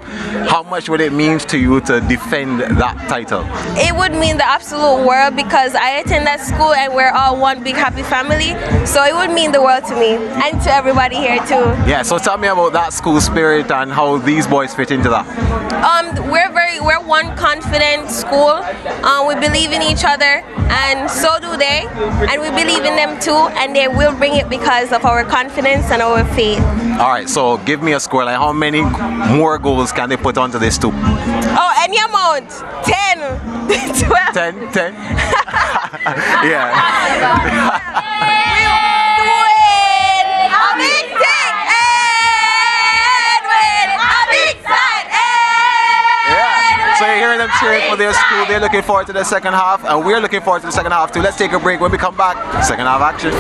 How much would it mean to you to defend that title? It would mean the absolute world, because I attend that school and we're all one big happy family. So it would mean the world to me and to everybody here too. Yeah, so tell me about that school spirit and how these boys fit into that. We're one confident school. We believe in each other, and so do they. And we believe in them too, and they will bring it because of our confidence and our faith. All right, so give me a score. Like, how many more goals can they put onto this too? Oh, any amount. 10, 12. 10? Yeah. So you're hearing them cheering for their school. They're looking forward to the second half, and we're looking forward to the second half too. Let's take a break. When we come back, second half action.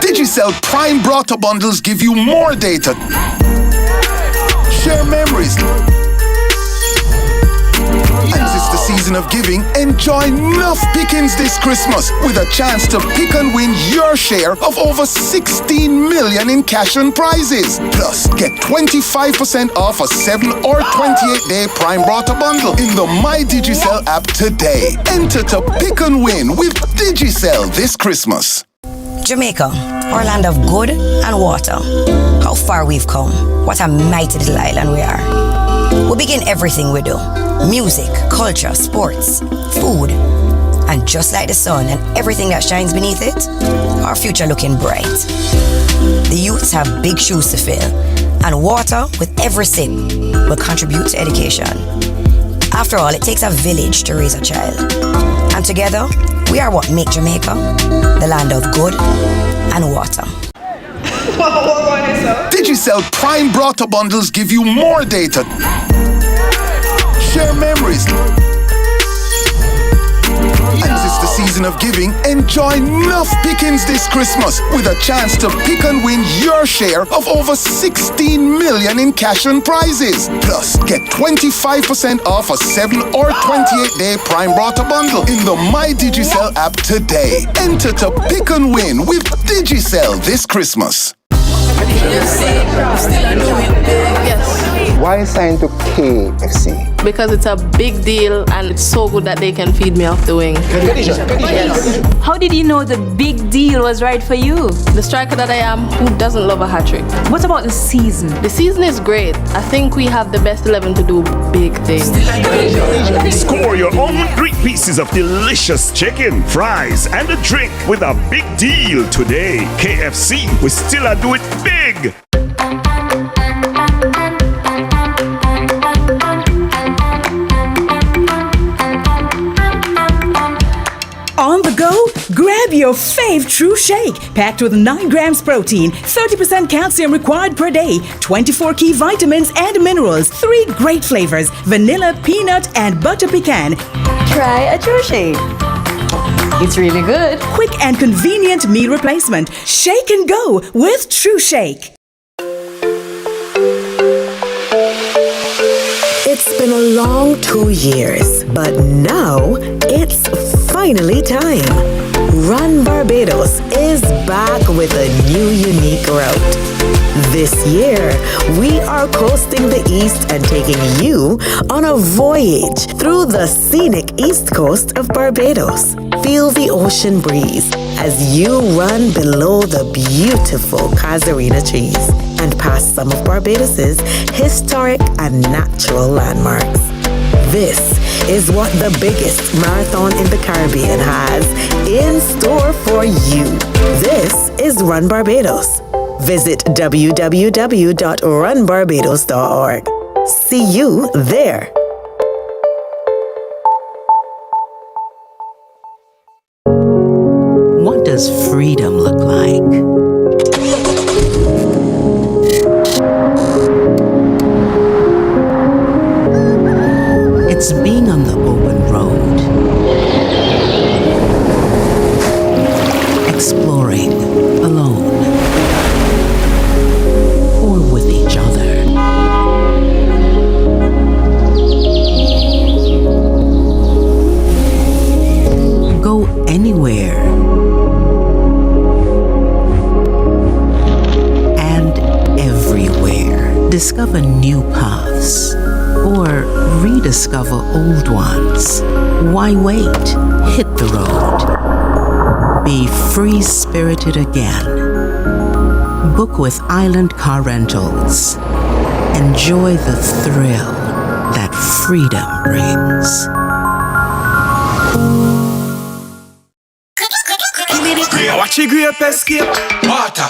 Digicel Prime Broadband bundles give you more data. Share memories. And it's the season of giving. Enjoy enough pickings this Christmas with a chance to pick and win your share of over 16 million in cash and prizes. Plus, get 25% off a 7 or 28-day Prime Broadband bundle in the My Digicel app today. Enter to pick and win with Digicel this Christmas. Jamaica, our land of good and water. How far we've come. What a mighty little island we are. We begin everything we do. Music, culture, sports, food. And just like the sun and everything that shines beneath it, our future looking bright. The youths have big shoes to fill, and water with every sip will contribute to education. After all, it takes a village to raise a child. And together, we are what make Jamaica the land of good and water. Digicel Prime Broadband bundles give you more data. Share memories. As it's the season of giving, enjoy enough pickings this Christmas with a chance to pick and win your share of over 16 million in cash and prizes. Plus, get 25% off a 7 or 28-day Prime Barter bundle in the My Digicel app today. Enter to pick and win with Digicel this Christmas. Why sign to KFC? Because it's a big deal and it's so good that they can feed me off the wing. Yes. How did you know the big deal was right for you? The striker that I am, who doesn't love a hat-trick? What about the season? The season is great. I think we have the best 11 to do big things. Score your own 3 pieces of delicious chicken, fries, and a drink with a big deal today. KFC, we still are do it big. On the go, grab your fave True Shake, packed with 9 grams protein, 30% calcium required per day, 24 key vitamins and minerals, 3 great flavors, vanilla, peanut, and butter pecan. Try a True Shake. It's really good. Quick and convenient meal replacement. Shake and go with True Shake. It's been a long 2 years, but now it's finally time. Run Barbados is back with a new unique route. This year, we are coasting the east and taking you on a voyage through the scenic east coast of Barbados. Feel the ocean breeze as you run below the beautiful Casuarina trees and past some of Barbados's historic and natural landmarks. This is what the biggest marathon in the Caribbean has in store for you. This is Run Barbados. Visit www.runbarbados.org. See you there. What does freedom look like? It's being on the open road, exploring alone or with each other. Go anywhere and everywhere. Discover new paths or rediscover old ones. Why wait? Hit the road. Be free-spirited again. Book with Island Car Rentals. Enjoy the thrill that freedom brings. Watch your grape escape. Water.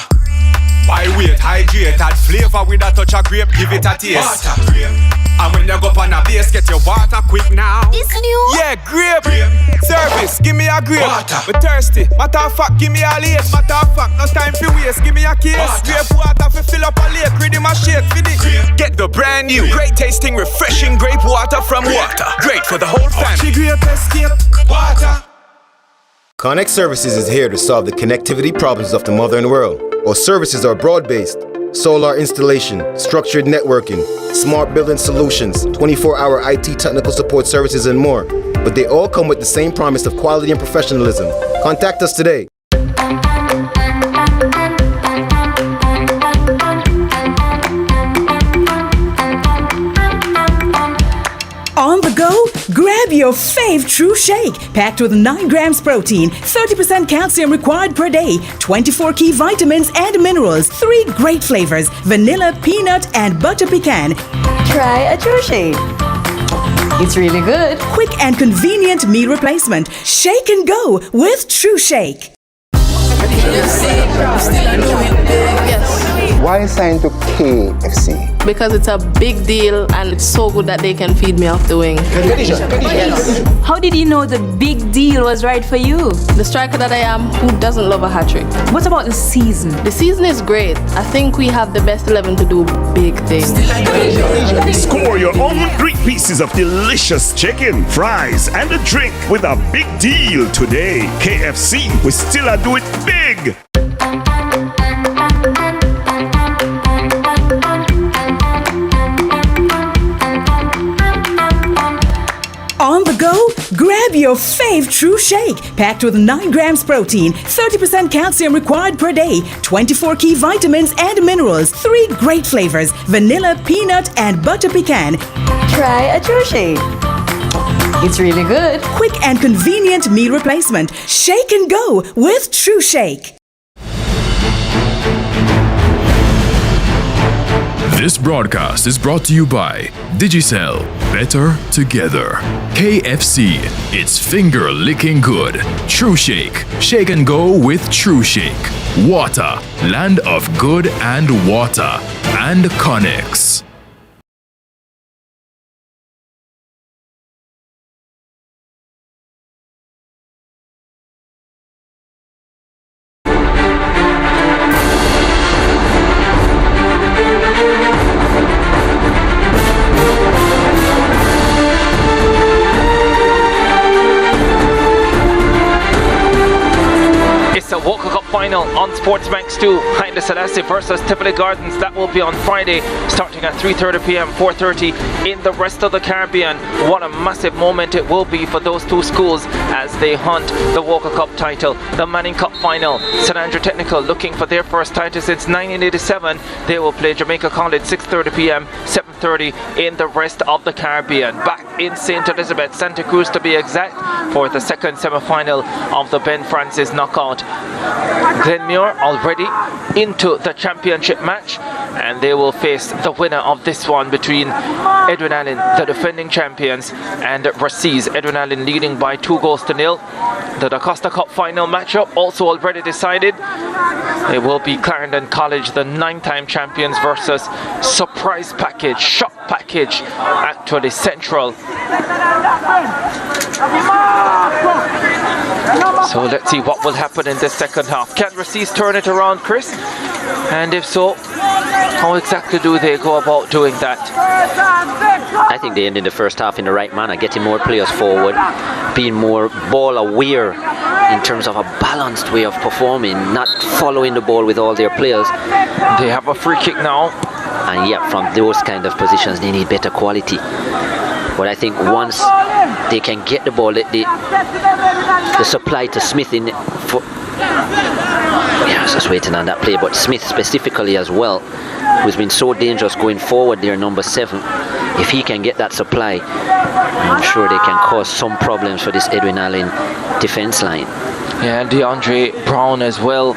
Why wait? Hydrate. Add flavor with a touch of grape. Give it a taste. Water. And when you go up on a base, get your water quick now. This new? Yeah, grape. Service, give me a grape. Water. Me thirsty. Matter of fact, give me a lace. Matter of fact, no time for waste. Give me a case. Grape water for fill up a lake. Ready my shake for this. Get the brand new, great tasting, refreshing grape water from Water. Great for the whole family. Grape escape. Water. Connect Services is here to solve the connectivity problems of the modern world. Our services are broad-based. Solar installation, structured networking, smart building solutions, 24-hour IT technical support services, and more. But they all come with the same promise of quality and professionalism. Contact us today. On the go, grab your fave True Shake, packed with 9 grams protein, 30% calcium required per day, 24 key vitamins and minerals, 3 great flavors, vanilla, peanut, and butter pecan. Try a True Shake. It's really good. Quick and convenient meal replacement. Shake and go with True Shake. Why sign to KFC? Because it's a big deal and it's so good that they can feed me off the wing. Yes. How did you know the big deal was right for you? The striker that I am, who doesn't love a hat-trick? What about the season? The season is great. I think we have the best 11 to do big things. Score your own 3 pieces of delicious chicken, fries, and a drink with a big deal today. KFC, we still are do it big. On the go, grab your fave True Shake, packed with 9 grams protein, 30% calcium required per day, 24 key vitamins and minerals, 3 great flavors, vanilla, peanut, and butter pecan. Try a True Shake. It's really good. Quick and convenient meal replacement. Shake and go with True Shake. This broadcast is brought to you by Digicel, better together. KFC, it's finger licking good. True Shake, shake and go with True Shake. Water, land of good and water. And Connex. Final on SportsMax 2, Haile Selassie versus Tivoli Gardens. That will be on Friday, starting at 3:30 p.m, 4:30 in the rest of the Caribbean. What a massive moment it will be for those two schools as they hunt the Walker Cup title. The Manning Cup final, St. Andrew Technical looking for their first title since 1987. They will play Jamaica College 6:30 p.m, 7:30 in the rest of the Caribbean. Back in St. Elizabeth, Santa Cruz to be exact, for the second semi-final of the Ben Francis knockout. Glenmuir already into the championship match, and they will face the winner of this one between Edwin Allen, the defending champions, and Rusea. Edwin Allen leading by 2-0. The Da Costa Cup final matchup also already decided. It will be Clarendon College, the 9-time champions, versus surprise package, shock package, actually Central. So let's see what will happen in this second half. Can Rusea turn it around, Chris? And if so, how exactly do they go about doing that? I think they end in the first half in the right manner, getting more players forward, being more ball aware in terms of a balanced way of performing, not following the ball with all their players. They have a free kick now. And yeah, from those kind of positions, they need better quality. But I think once they can get the ball, the supply to Smith in for. Yeah, I was just waiting on that play, but Smith specifically as well, who's been so dangerous going forward there, number 7. If he can get that supply, I'm sure they can cause some problems for this Edwin Allen defense line. Yeah, and DeAndre Brown as well,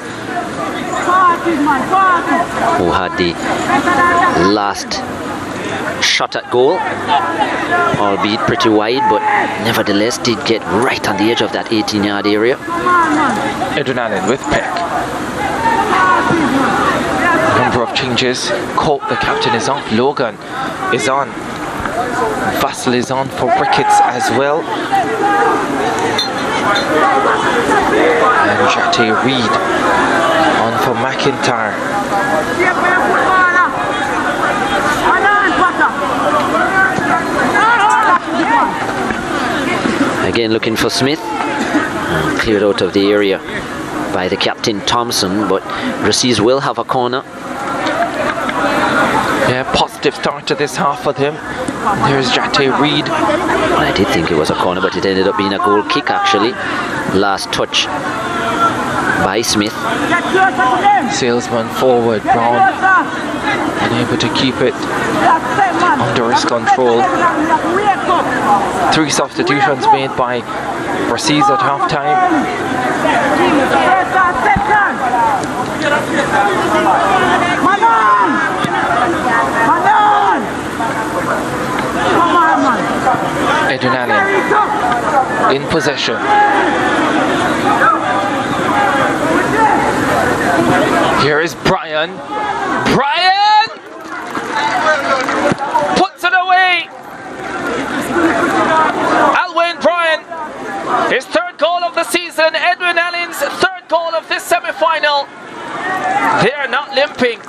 who had the last shot at goal, albeit pretty wide, but nevertheless did get right on the edge of that 18-yard area. Edwin Allen with Peck. Number of changes. Cope, the captain, is off. Logan is on. Vassal is on for Ricketts as well. And Jate Reed on for McIntyre. Again looking for Smith, cleared out of the area by the captain Thompson, but Rusea will have a corner. Yeah, positive start to this half for them. There's Jate Reed. I did think it was a corner, but it ended up being a goal kick actually. Last touch by Smith. Salesman forward, Brown unable to keep it under his control. 3 substitutions made by Rusea at halftime. Edwin Allen in possession. Here is Brian. Brian puts it away. Alwyn Brian, his 3rd goal of the season. Edwin Allen's 3rd goal of this semi-final. They are not limping.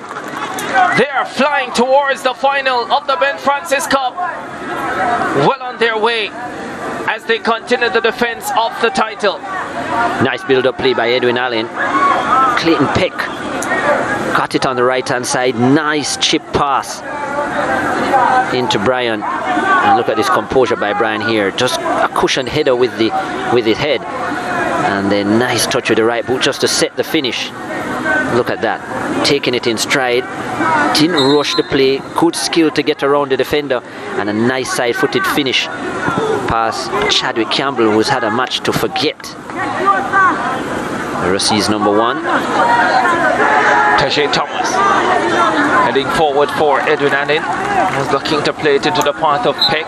They are flying towards the final of the Ben Francis Cup. Well on their way as they continue the defense of the title. Nice build-up play by Edwin Allen. Clayton Peck got it on the right-hand side. Nice chip pass into Brian. And look at this composure by Brian here. Just a cushioned header with his head. And then nice touch with the right boot just to set the finish. Look at that. Taking it in stride. Didn't rush the play. Good skill to get around the defender. And a nice side-footed finish past Chadwick Campbell, who's had a match to forget. Rusea's number 1. Tajay Thomas heading forward for Edwin Allen. Was looking to play it into the path of Peck.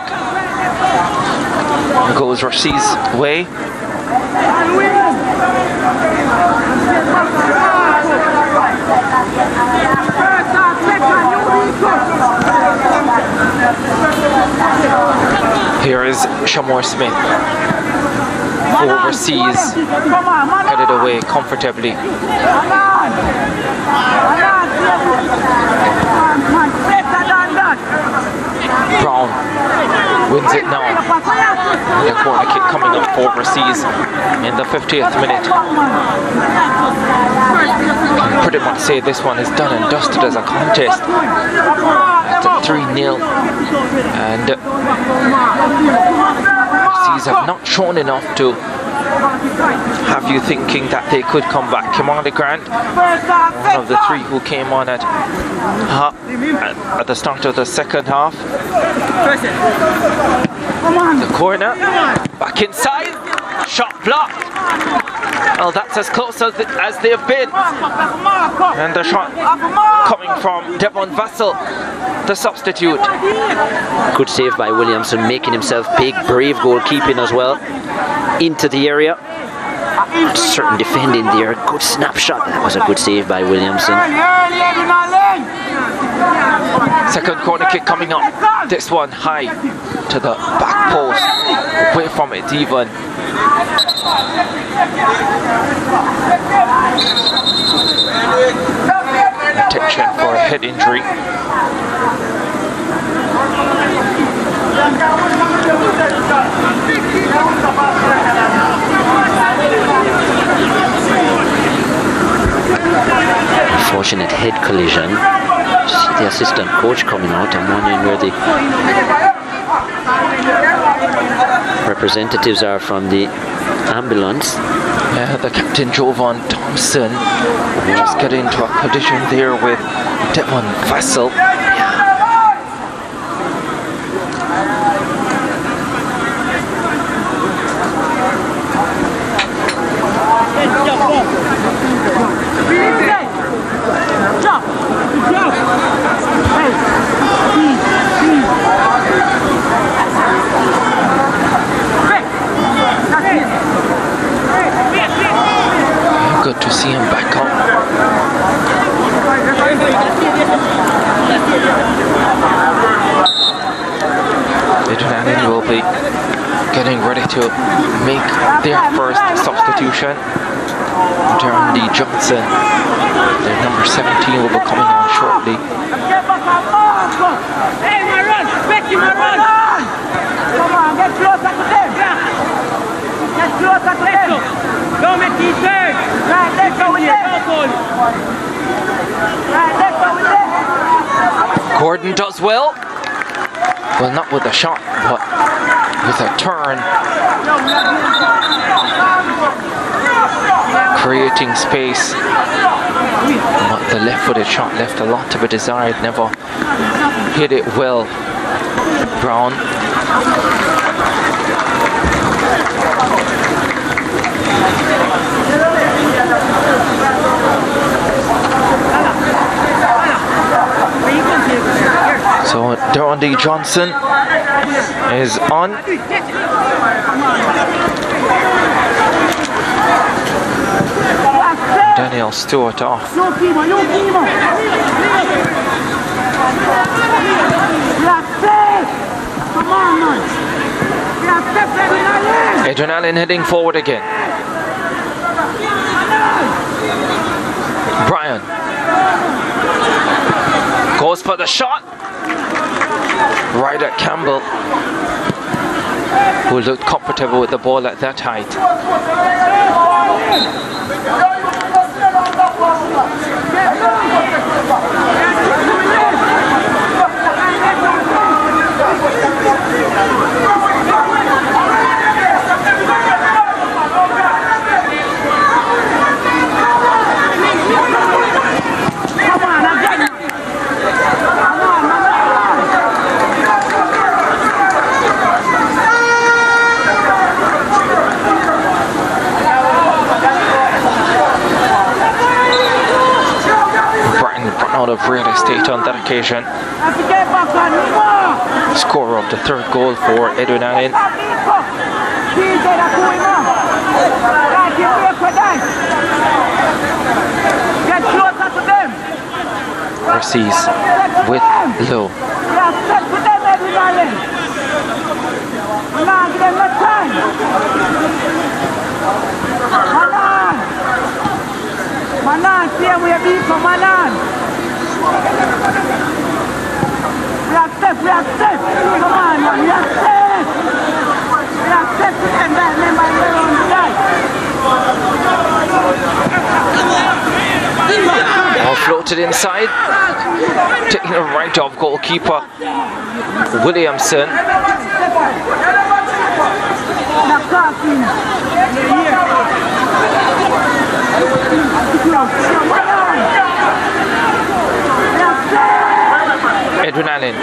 Goes Rusea's way. Here is Shamor Smith. Overseas, headed away comfortably. Brown wins it now. The corner kick coming up for Overseas in the 50th minute. Can pretty much say this one is done and dusted as a contest. At 3-0. And Overseas have not shown enough to have you thinking that they could come back. Kimani Grant, one of the 3 who came on at the start of the second half. The corner, back inside, shot blocked. Well, that's as close as they've been. And the shot coming from Devon Vassell, the substitute. Good save by Williamson, making himself big, brave goalkeeping as well. Into the area. Certain defending there. Good snapshot. That was a good save by Williamson. Second corner kick coming up. This one high to the back post. Away from it even. Attention for a head injury. Unfortunate head collision. See the assistant coach coming out. I'm wondering where the representatives are from the ambulance. Yeah, the captain Jovan Thompson just got into a collision there with Devon Vassell. Good to see him back up. Edwin Allen will be getting ready to make their first substitution. Darren D. Johnson, their number 17, will be coming on shortly. Come on, get closer to them. Get closer to them. Don't make it turn. Right, let's go with them. Right, let's go with them. Gordon does well. Well, not with a shot, but with a turn. Creating space. But the left-footed shot left a lot to be desired. Never hit it well. Brown. So Darren D. Johnson is on. Daniel Stewart off. Edwin Allen heading forward again. Brian goes for the shot. right at Campbell, who looked comfortable with the ball at that height. Out of real estate on that occasion. Scorer of the third goal for Edwin Allen. Rusea's with low. Manan, see we are beat for Manan. We accept. Come on, man, we accept. We accept to them that member on the side. Ball floated inside, taking a right off goalkeeper Williamson. Edwin Allen.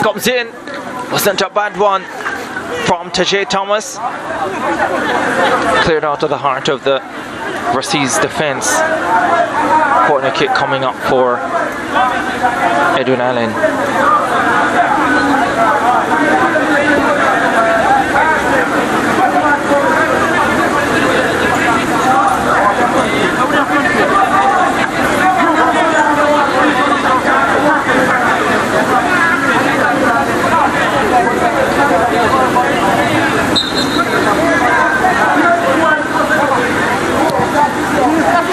Comes in, wasn't a bad one from Tajay Thomas. Cleared out of the heart of the Rusea's defense. Corner kick coming up for Edwin Allen.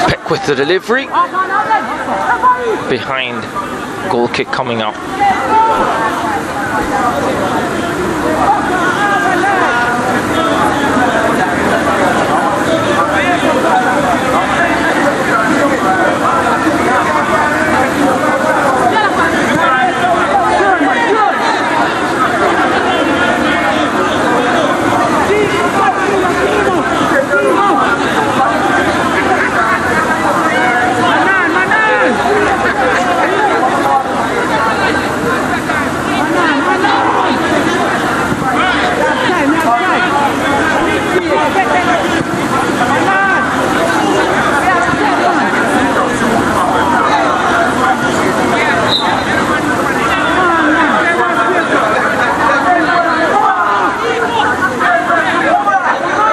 Peck with the delivery. Behind, goal kick coming up.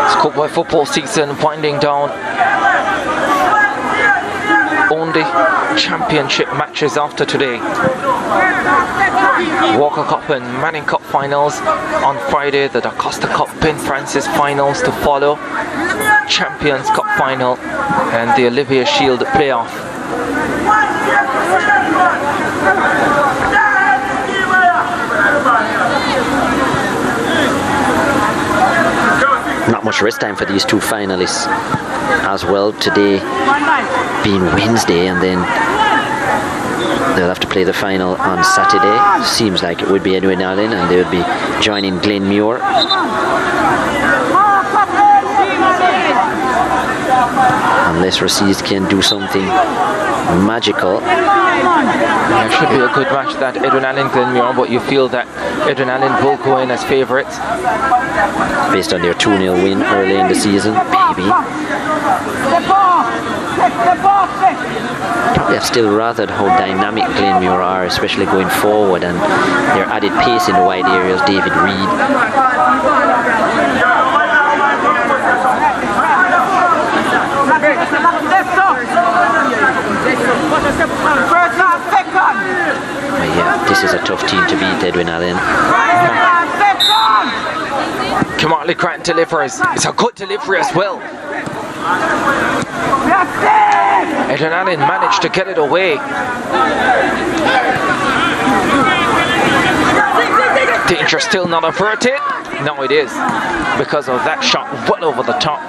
Schoolboy football season winding down. Only championship matches after today. Walker Cup and Manning Cup finals on Friday. The Da Costa Cup Ben Francis finals to follow. Champions Cup final and the Olivier Shield playoff. Not much rest time for these two finalists as well. Today being Wednesday, and then they'll have to play the final on Saturday. Seems like it would be Edwin Allen, and they would be joining Glenmuir. Unless Rusea can do something magical. It should be a good match, that Edwin Allen Glenmuir, but you feel that Edwin Allen will go in as favourites. Based on their 2-0 win early in the season, maybe. They've still rathered how dynamic Glenmuir are, especially going forward, and their added pace in the wide areas. David Reed. But yeah, this is a tough team to beat, Edwin Allen. Kamali Grant delivers. It's a good delivery as well. Edwin Allen managed to get it away. Danger still not averted. No, it is, because of that shot well over the top.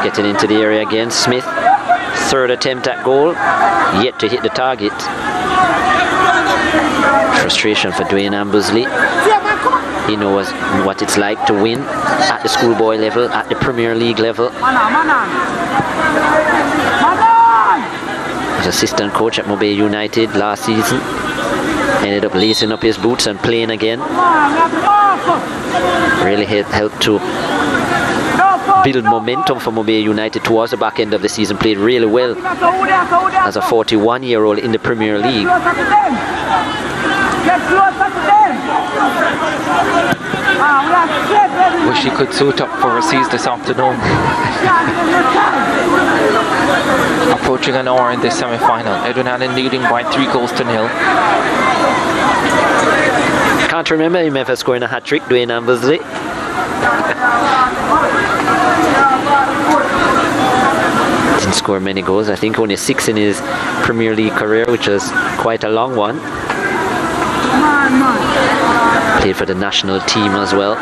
Getting into the area again, Smith. Third attempt at goal, yet to hit the target. Frustration for Dwayne Ambersley. He knows what it's like to win at the schoolboy level, at the Premier League level. As assistant coach at Mobay United last season, ended up lacing up his boots and playing again. Really helped to build momentum for Mobay United towards the back end of the season. Played really well as a 41-year-old in the Premier League. Wish he could suit up for Rusea this afternoon. Approaching an hour in this semi-final. Edwin Allen leading by 3-0. Can't remember him ever scoring a hat-trick, Dwayne Ambersley. Didn't score many goals. I think only 6 in his Premier League career, which was quite a long one. Played for the national team as well.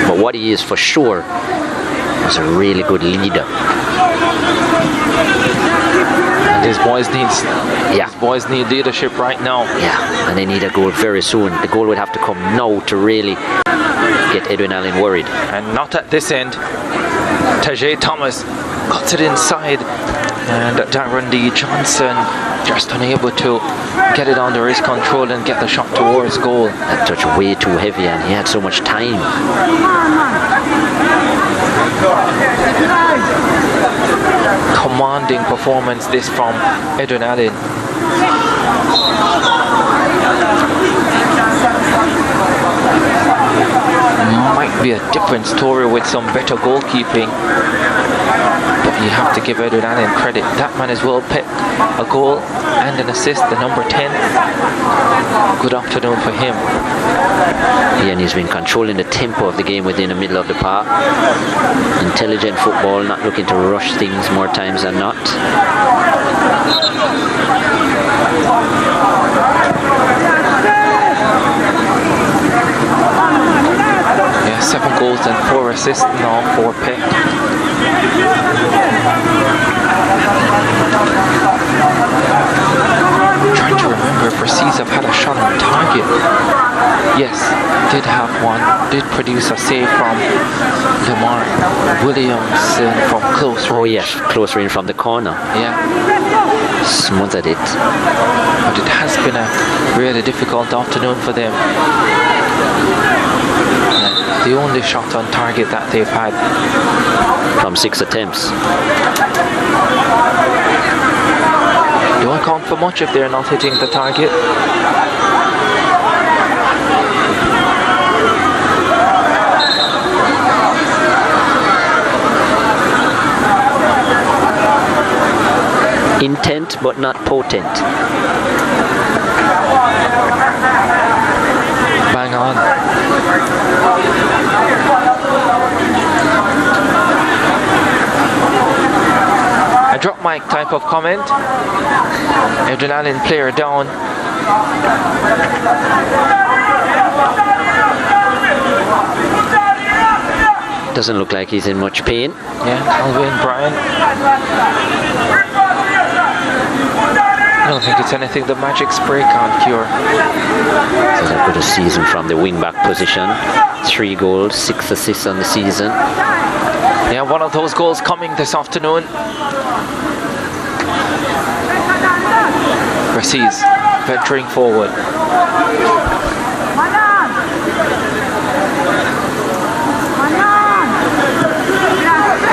But what he is for sure is a really good leader. And his boys need leadership right now. Yeah, and they need a goal very soon. The goal would have to come now to really get Edwin Allen worried. And not at this end. Tajay Thomas cuts it inside, and Darren D. Johnson just unable to get it under his control and get the shot towards goal. That touch way too heavy, and he had so much time. Commanding performance this from Edwin Allen. Might be a different story with some better goalkeeping, but you have to give Edwin Allen credit. That man as well picked a goal and an assist, the number 10. Good afternoon for him. Yeah, and he's been controlling the tempo of the game within the middle of the park. Intelligent football, not looking to rush things more times than not. Yeah, 7 goals and 4 assists now for Peck. Trying to remember if Rusea have had a shot on target. Yes, did have one. Did produce a save from Lamar Williamson from close range. Oh yes, close range from the corner. Yeah. Smothered it. But it has been a really difficult afternoon for them. The only shot on target that they've had. From 6 attempts. Don't count for much if they're not hitting the target. Intent but not potent. Bang on. A drop mic type of comment. Edwin Allen player down. Doesn't look like he's in much pain. Yeah, Calvin Bryan. I don't think it's anything the magic spray can't cure. So a good season from the wing-back position. 3 goals, 6 assists on the season. Yeah, one of those goals coming this afternoon. Rusea's venturing forward.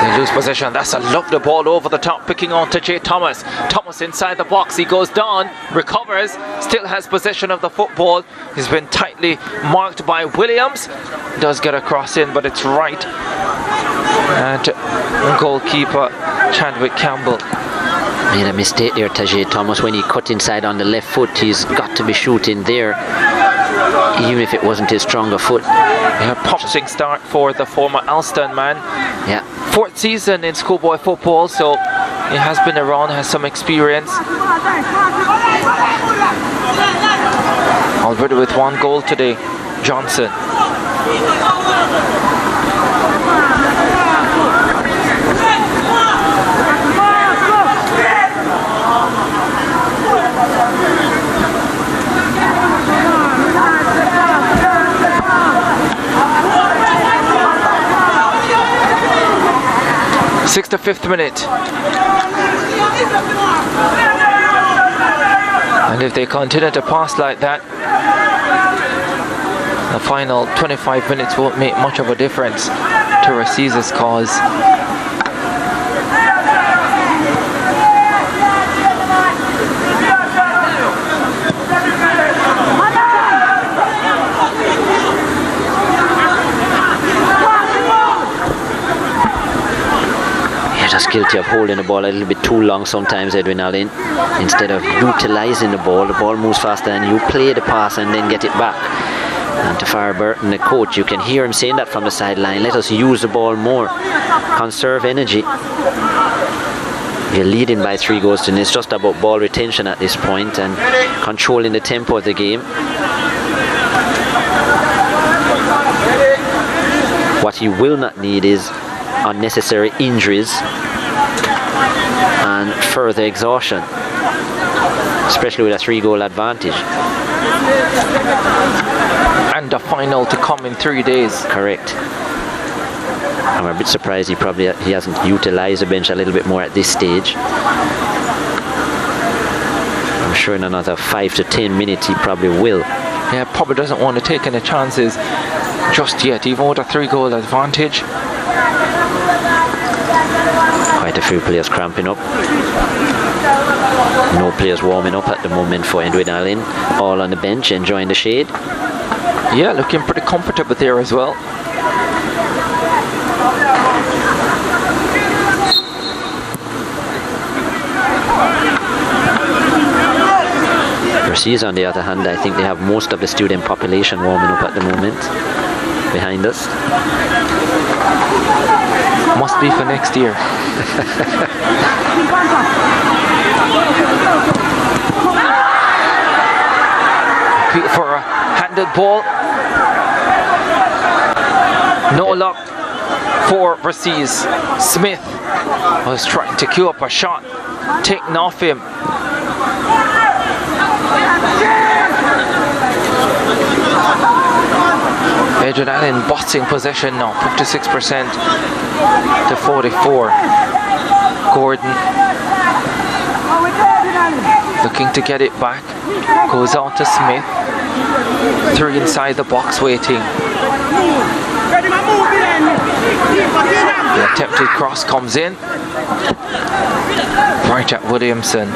They lose possession. That's a lovely ball over the top, picking on to Jay Thomas. Thomas inside the box, he goes down, recovers, still has possession of the football. He's been tightly marked by Williams. Does get a cross in, but it's right. And goalkeeper Chadwick Campbell made a mistake there, Tajay Thomas. When he cut inside on the left foot, he's got to be shooting there, even if it wasn't his stronger foot. Yeah, promising start for the former Alston man. Yeah. 4th season in schoolboy football, so he has been around, has some experience. Already with 1 goal today, Johnson. Sixth to 5th minute. And if they continue to pass like that, the final 25 minutes won't make much of a difference to Rusea's cause. Just guilty of holding the ball a little bit too long sometimes, Edwin Allen. Instead of utilizing the ball moves faster and you play the pass and then get it back. And to Farrah Burton, the coach, you can hear him saying that from the sideline. Let us use the ball more. Conserve energy. You're leading by 3 goals to nil. It's just about ball retention at this point and controlling the tempo of the game. What you will not need is unnecessary injuries and further exhaustion, especially with a 3-goal advantage. And the final to come in 3 days. Correct. I'm a bit surprised he hasn't utilized the bench a little bit more at this stage. I'm sure in another 5 to 10 minutes he probably will. Yeah, probably doesn't want to take any chances just yet, even with a 3-goal advantage. Quite a few players cramping up. No players warming up at the moment for Edwin Allen. All on the bench enjoying the shade. Yeah, looking pretty comfortable there as well. Rusea, on the other hand, I think they have most of the student population warming up at the moment behind us. Must be for next year. For a handed ball. No luck for Rusea's. Smith was trying to queue up a shot, taken off him. Edwin Allen bossing possession now, 56% to 44. Gordon looking to get it back, goes on to Smith. 3 inside the box waiting. The attempted cross comes in. Right at Williamson.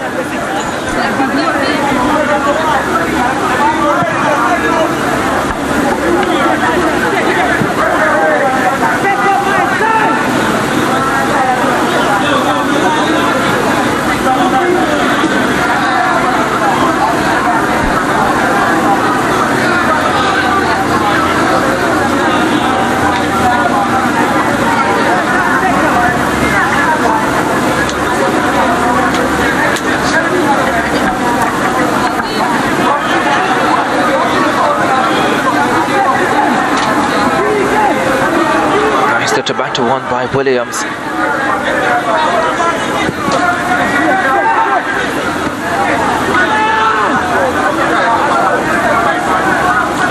To batter one by Williams.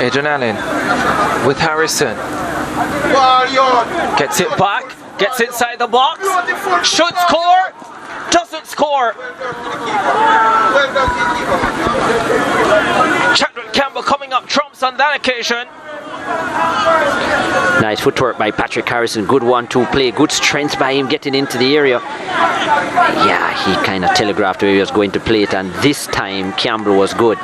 Edwin Allen with Harrison. Gets it back, gets inside the box, should score, doesn't score. Chadwick Campbell coming up trumps on that occasion. Nice footwork by Patrick Harrison. Good 1-2 play. Good strength by him getting into the area. Yeah, he kind of telegraphed where he was going to play it, and this time Campbell was good.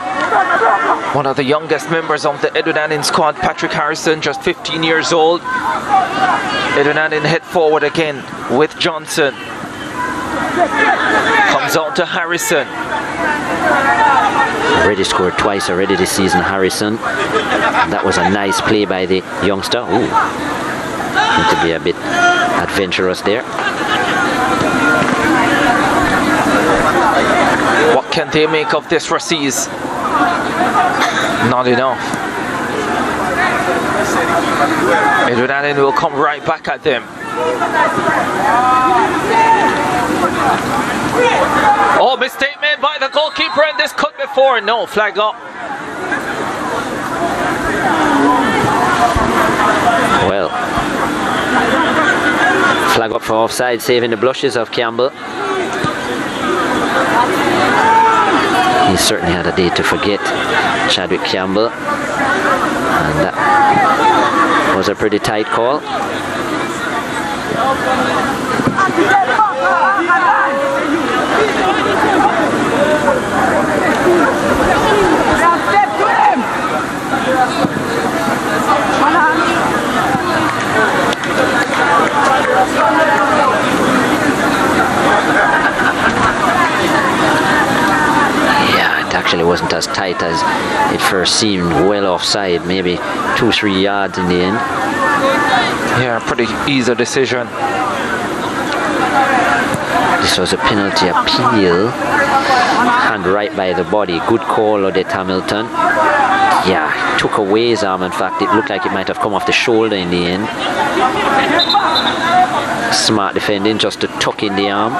One of the youngest members of the Edwin Allen squad, Patrick Harrison, just 15 years old. Edwin Allen head forward again with Johnson. Comes out to Harrison. Already scored twice already this season, Harrison. That was a nice play by the youngster. Ooh, need to be a bit adventurous there. What can they make of this, Rusea's? Not enough. Edwin Allen will come right back at them. Oh, mistake made by the goalkeeper, and this could be four. No, flag up. Well, flag up for offside, saving the blushes of Campbell. He certainly had a day to forget, Chadwick Campbell, and that was a pretty tight call. Yeah, it actually wasn't as tight as it first seemed. Well offside, maybe 2-3 yards in the end. Yeah, pretty easy decision. This was a penalty appeal. Hand right by the body. Good call, Odette Hamilton. Yeah, took away his arm. In fact, it looked like it might have come off the shoulder in the end. Smart defending just to tuck in the arm.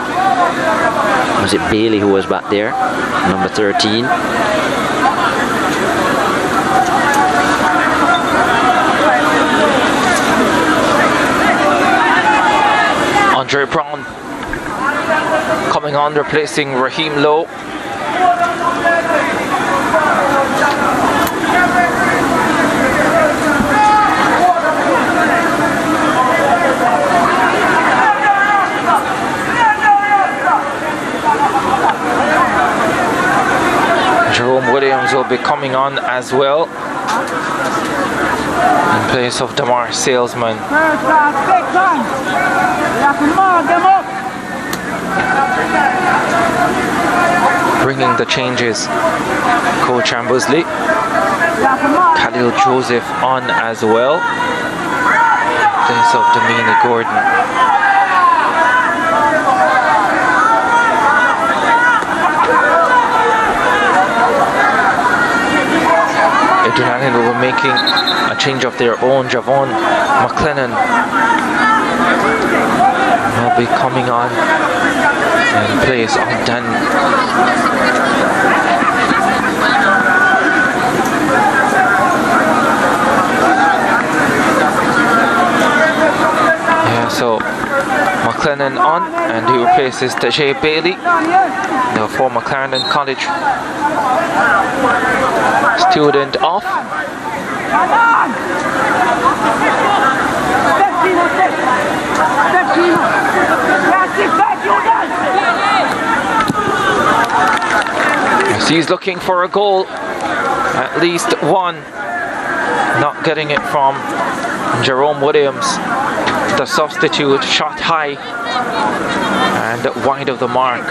Was it Bailey who was back there? Number 13. Andre Brown coming on, replacing Raheem Lowe. Jerome Williams will be coming on as well in place of Damar Salesman. Bringing the changes, Coach Ambersley. Khalil Joseph on as well in place of Damini Gordon. Edwin Allen will be making a change of their own. Javon McLennan will be coming on in place of Dan. Yeah, so McLennan on, and he replaces Tajay Bailey, the former Clarendon College student off. He's looking for a goal, at least one. Not getting it from Jerome Williams, the substitute. Shot high and wide of the mark.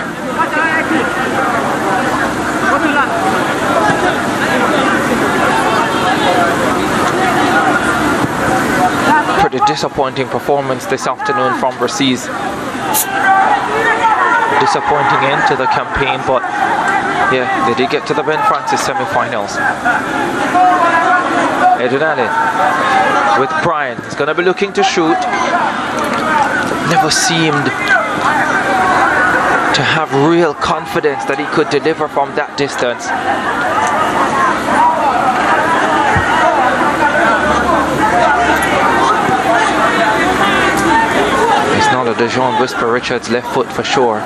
Pretty disappointing performance this afternoon from Rusea's. Disappointing end to the campaign, but yeah, they did get to the Ben Francis semi-finals. Edwin Allen with Brian. He's going to be looking to shoot. Never seemed to have real confidence that he could deliver from that distance. It's not a Dejon Whisper Richards left foot for sure.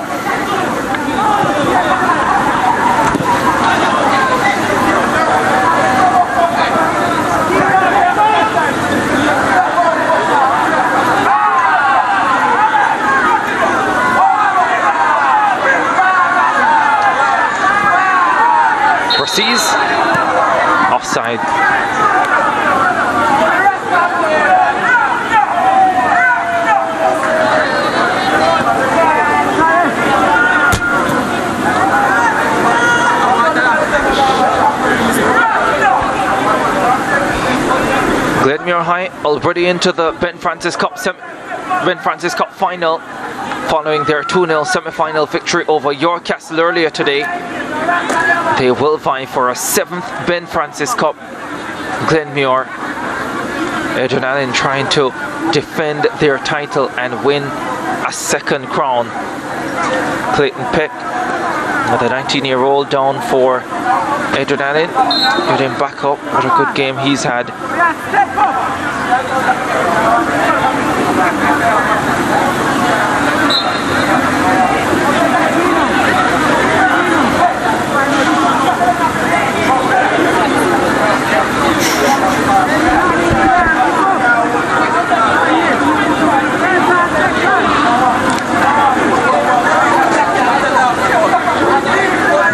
Rusea's offside. Glenmuir High already into the Ben Francis Cup final, following their 2-0 semi-final victory over York Castle earlier today. They will vie for a 7th Ben Francis Cup. Glenmuir, Edwin Allen trying to defend their title and win a 2nd crown. Clayton Peck, the 19-year-old, down for Edwin Allen, getting back up. What a good game he's had.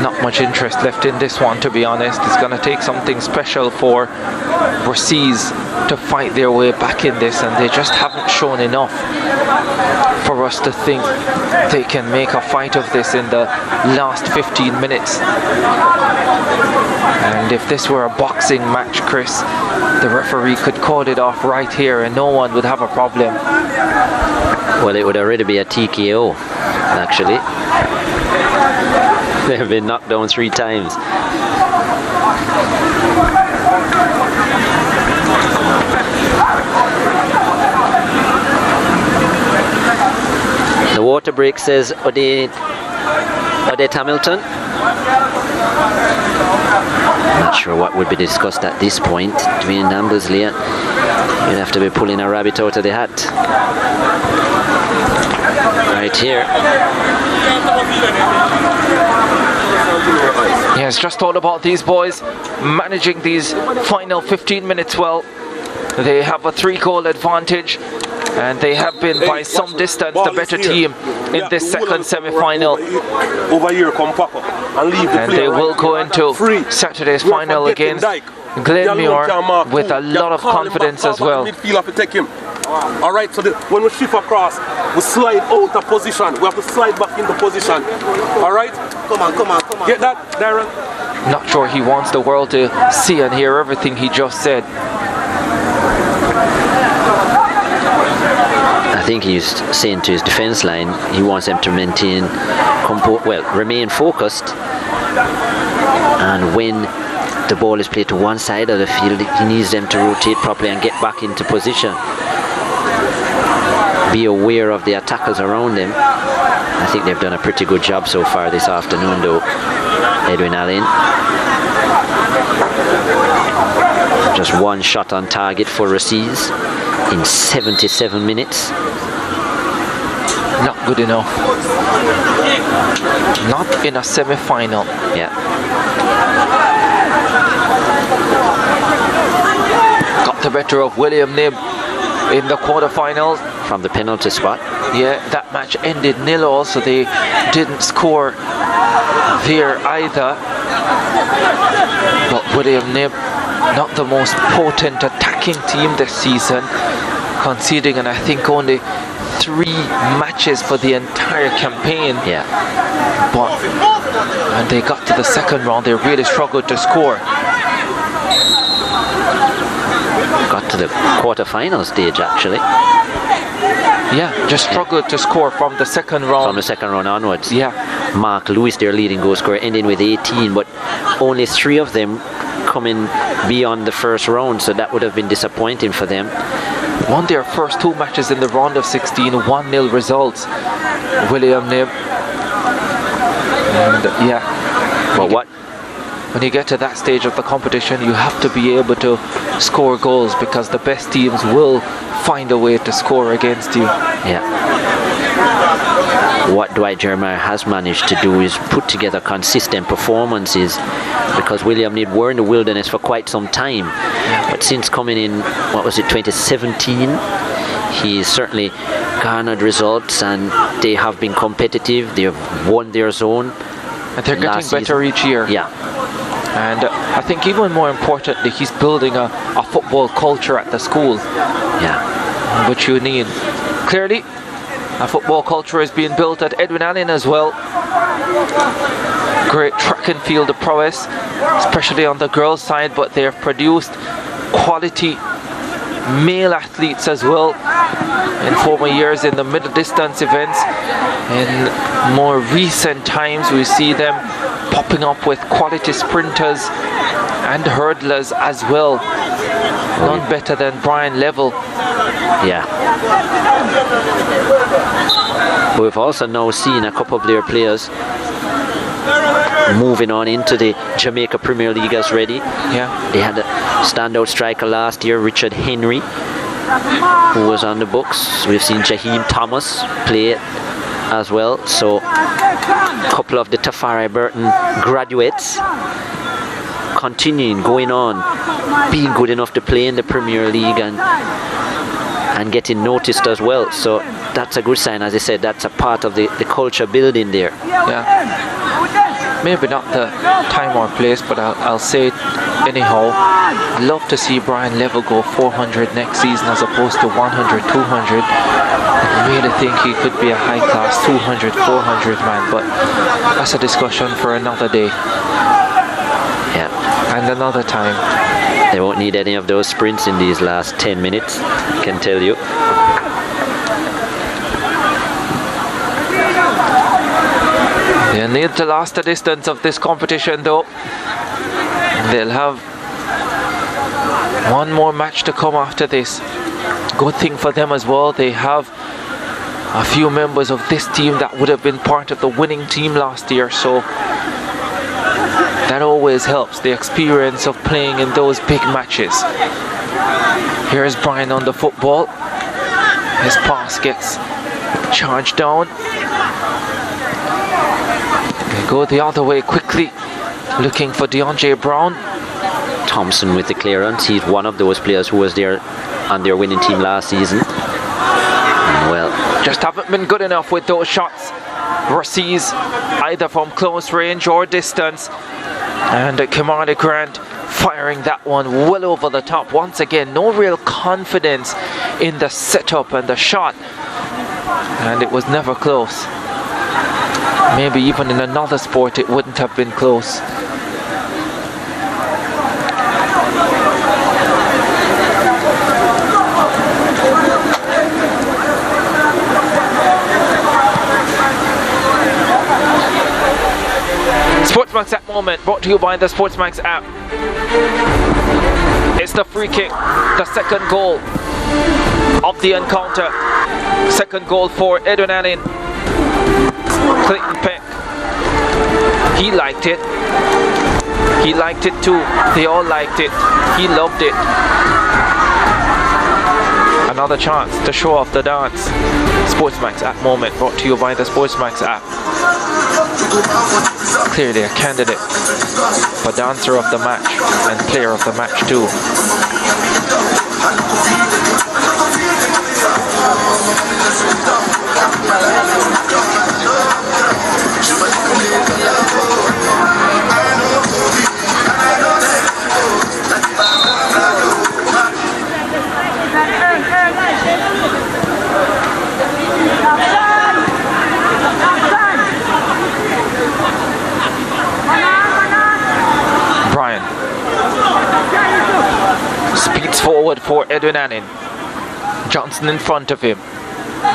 Not much interest left in this one, to be honest. It's going to take something special for Rusea's to fight their way back in this, and they just haven't shown enough for us to think they can make a fight of this in the last 15 minutes. And if this were a boxing match, Chris, the referee could call it off right here and no one would have a problem. Well, it would already be a TKO, actually. They've been knocked down 3 times. The water break, says Odette Hamilton. Not sure what would be discussed at this point. Dwayne Ambersley, you'd have to be pulling a rabbit out of the hat. Right here. Yeah, it's just all about these boys managing these final 15 minutes well. They have a 3-goal advantage, and they have been by some distance the better team in this 2nd semi-final. Over here, come pack up and leave the and they will go into Saturday's final against Glenmuir with a lot of confidence as well. All right, so when we shift across, we slide out of position. We have to slide back into position. All right? Come on. Get that, Darren? Not sure he wants the world to see and hear everything he just said. I think he's saying to his defense line, he wants them to remain focused, and when the ball is played to one side of the field, he needs them to rotate properly and get back into position. Be aware of the attackers around them. I think they've done a pretty good job so far this afternoon, though. Edwin Allen. Just 1 shot on target for Rusea's in 77 minutes. Not good enough. Not in a semi-final. Yeah. Got the better of William Knibb in the quarterfinals. From the penalty spot. Yeah, that match ended 0-0, so they didn't score there either. But William Knibb, not the most potent attacking team this season, conceding, and I think only 3 matches for the entire campaign. Yeah. But when they got to the 2nd round, they really struggled to score. Got to the quarterfinal stage, actually. Yeah, just struggled to score from the 2nd round. From the 2nd round onwards. Yeah. Mark Lewis, their leading goal scorer, ending with 18, but only 3 of them coming beyond the 1st round, so that would have been disappointing for them. Won their first 2 matches in the round of 16, 1-0 results. William Knibb. And yeah. But when you get to that stage of the competition, you have to be able to score goals, because the best teams will find a way to score against you. Yeah. What Dwight Jeremiah has managed to do is put together consistent performances, because William Knibb were in the wilderness for quite some time. But since coming in, 2017, he's certainly garnered results, and they have been competitive. They have won their zone. And they're getting better each year. Yeah. And I think even more importantly, he's building a football culture at the school. Yeah. Which you need. Clearly, a football culture is being built at Edwin Allen as well. Great track and field prowess, especially on the girls' side, but they have produced quality male athletes as well in former years in the middle distance events. In more recent times, we see them popping up with quality sprinters and hurdlers as well. None better than Brian Level. Yeah. We've also now seen a couple of their players moving on into the Jamaica Premier League as ready. Yeah. They had a standout striker last year, Richard Henry, who was on the books. We've seen Jaheim Thomas play as well. So a couple of the Tafari Burton graduates continuing, going on, being good enough to play in the Premier League and getting noticed as well. So that's a good sign. As I said, that's a part of the culture building there. Yeah. Maybe not the time or place, but I'll say it anyhow. I'd love to see Brian Level go 400 next season as opposed to 100, 200. I really think he could be a high-class 200, 400 man, but that's a discussion for another day. Yeah. And another time. They won't need any of those sprints in these last 10 minutes, I can tell you. They need to last the distance of this competition though. They'll have one more match to come after this. Good thing for them as well, they have a few members of this team that would have been part of the winning team last year, so that always helps, the experience of playing in those big matches. Here's Brian on the football. His pass gets charged down. They go the other way quickly, looking for DeAndre Brown. Thompson with the clearance. He's one of those players who was there on their winning team last season. Well, just haven't been good enough with those shots. Rusea's either from close range or distance. And Kamari Grant firing that one well over the top. Once again, no real confidence in the setup and the shot. And it was never close. Maybe even in another sport it wouldn't have been close. SportsMax app moment brought to you by the SportsMax app. It's the free kick, the second goal of the encounter. Second goal for Edwin Allen. Clayton Peck. He liked it. He liked it too. They all liked it. He loved it. Another chance to show off the dance. SportsMax app moment brought to you by the SportsMax app. Clearly a candidate for dancer of the match and player of the match too. Brian speeds forward for Edwin Allen. Johnson in front of him.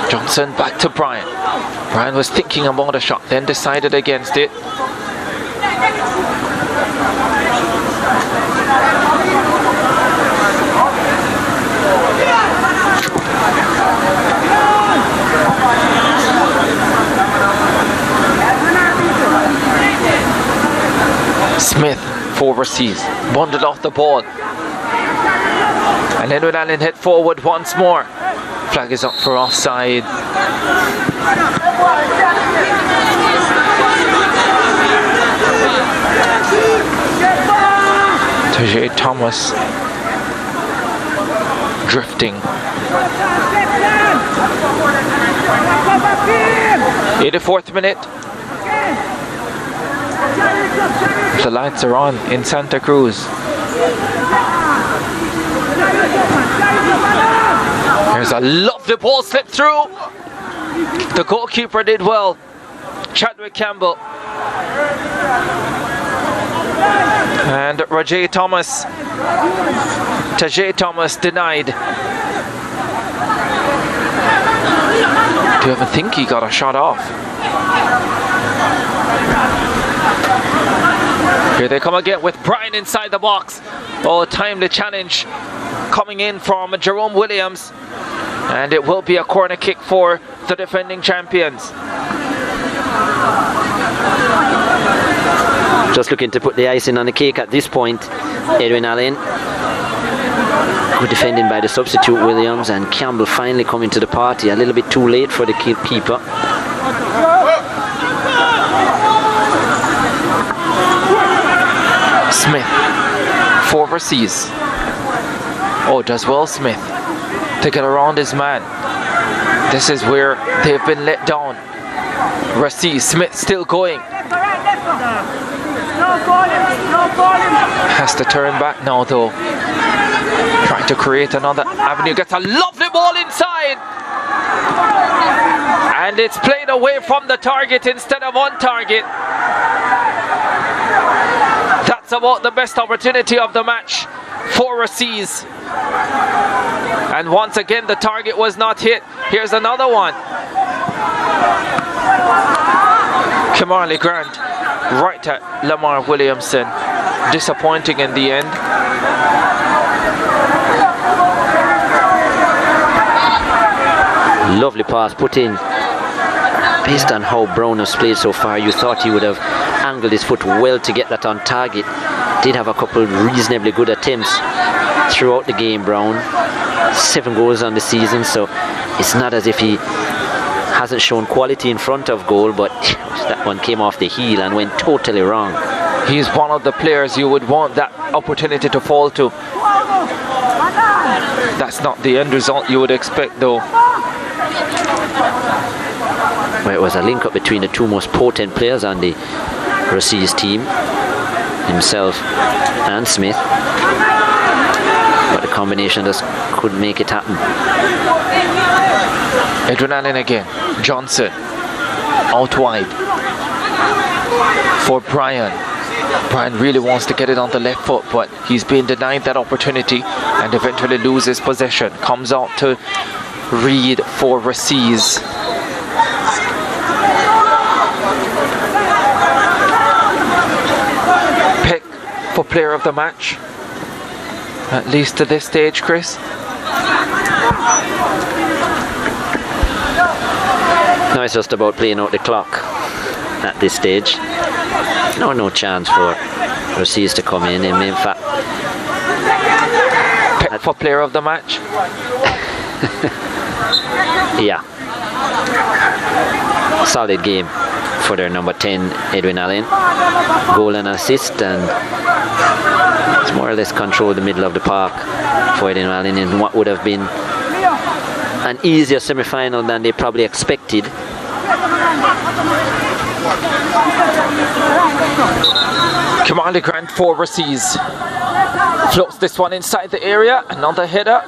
Johnson back to Brian. Brian was thinking about a shot, then decided against it. Smith for Rusea, bundled off the ball. And Edwin Allen head forward once more. Flag is up for offside. Tajay Thomas drifting. 84th minute. The lights are on in Santa Cruz. There's a lovely ball slipped through. The goalkeeper did well. Chadwick Campbell. And Tajay Thomas denied. Do you ever think he got a shot off? Here they come again with Brian inside the box. Oh, timely challenge coming in from Jerome Williams. And it will be a corner kick for the defending champions. Just looking to put the icing on the cake at this point. Edwin Allen. Good defending by the substitute Williams, and Campbell finally coming to the party. A little bit too late for the keeper. Smith for Rusea. Oh, does well Smith to get around his man. This is where they've been let down. Rusea, Smith still going. Has to turn back now though. Trying to create another avenue. Gets a lovely ball inside. And it's played away from the target instead of on target. That's about the best opportunity of the match for Rusea. And once again the target was not hit. Here's another one. Kimarley Grant right at Lamar Williamson. Disappointing in the end. Lovely pass put in. Based on how Brown has played so far, you thought he would have angled his foot well to get that on target. Did have a couple reasonably good attempts throughout the game, Brown. 7 goals on the season, so it's not as if he hasn't shown quality in front of goal, but that one came off the heel and went totally wrong. He's one of the players you would want that opportunity to fall to. That's not the end result you would expect though. Well, it was a link up between the two most potent players on the Rusea's team, himself and Smith, but the combination just couldn't make it happen. Edwin Allen again. Johnson out wide for Brian. Brian really wants to get it on the left foot, but he's been denied that opportunity and eventually loses possession. Comes out to Reed for Rusea. Pick for player of the match, at least to this stage, Chris. No, it's just about playing out the clock at this stage. No chance for Rusea to come in. And in fact, pick for player of the match. Yeah, solid game for their number 10, Edwin Allen. Goal and assist, and it's more or less controlled the middle of the park for Edwin Allen in what would have been an easier semi-final than they probably expected. Kimarley Grant for Rusea. Floats this one inside the area. Another header.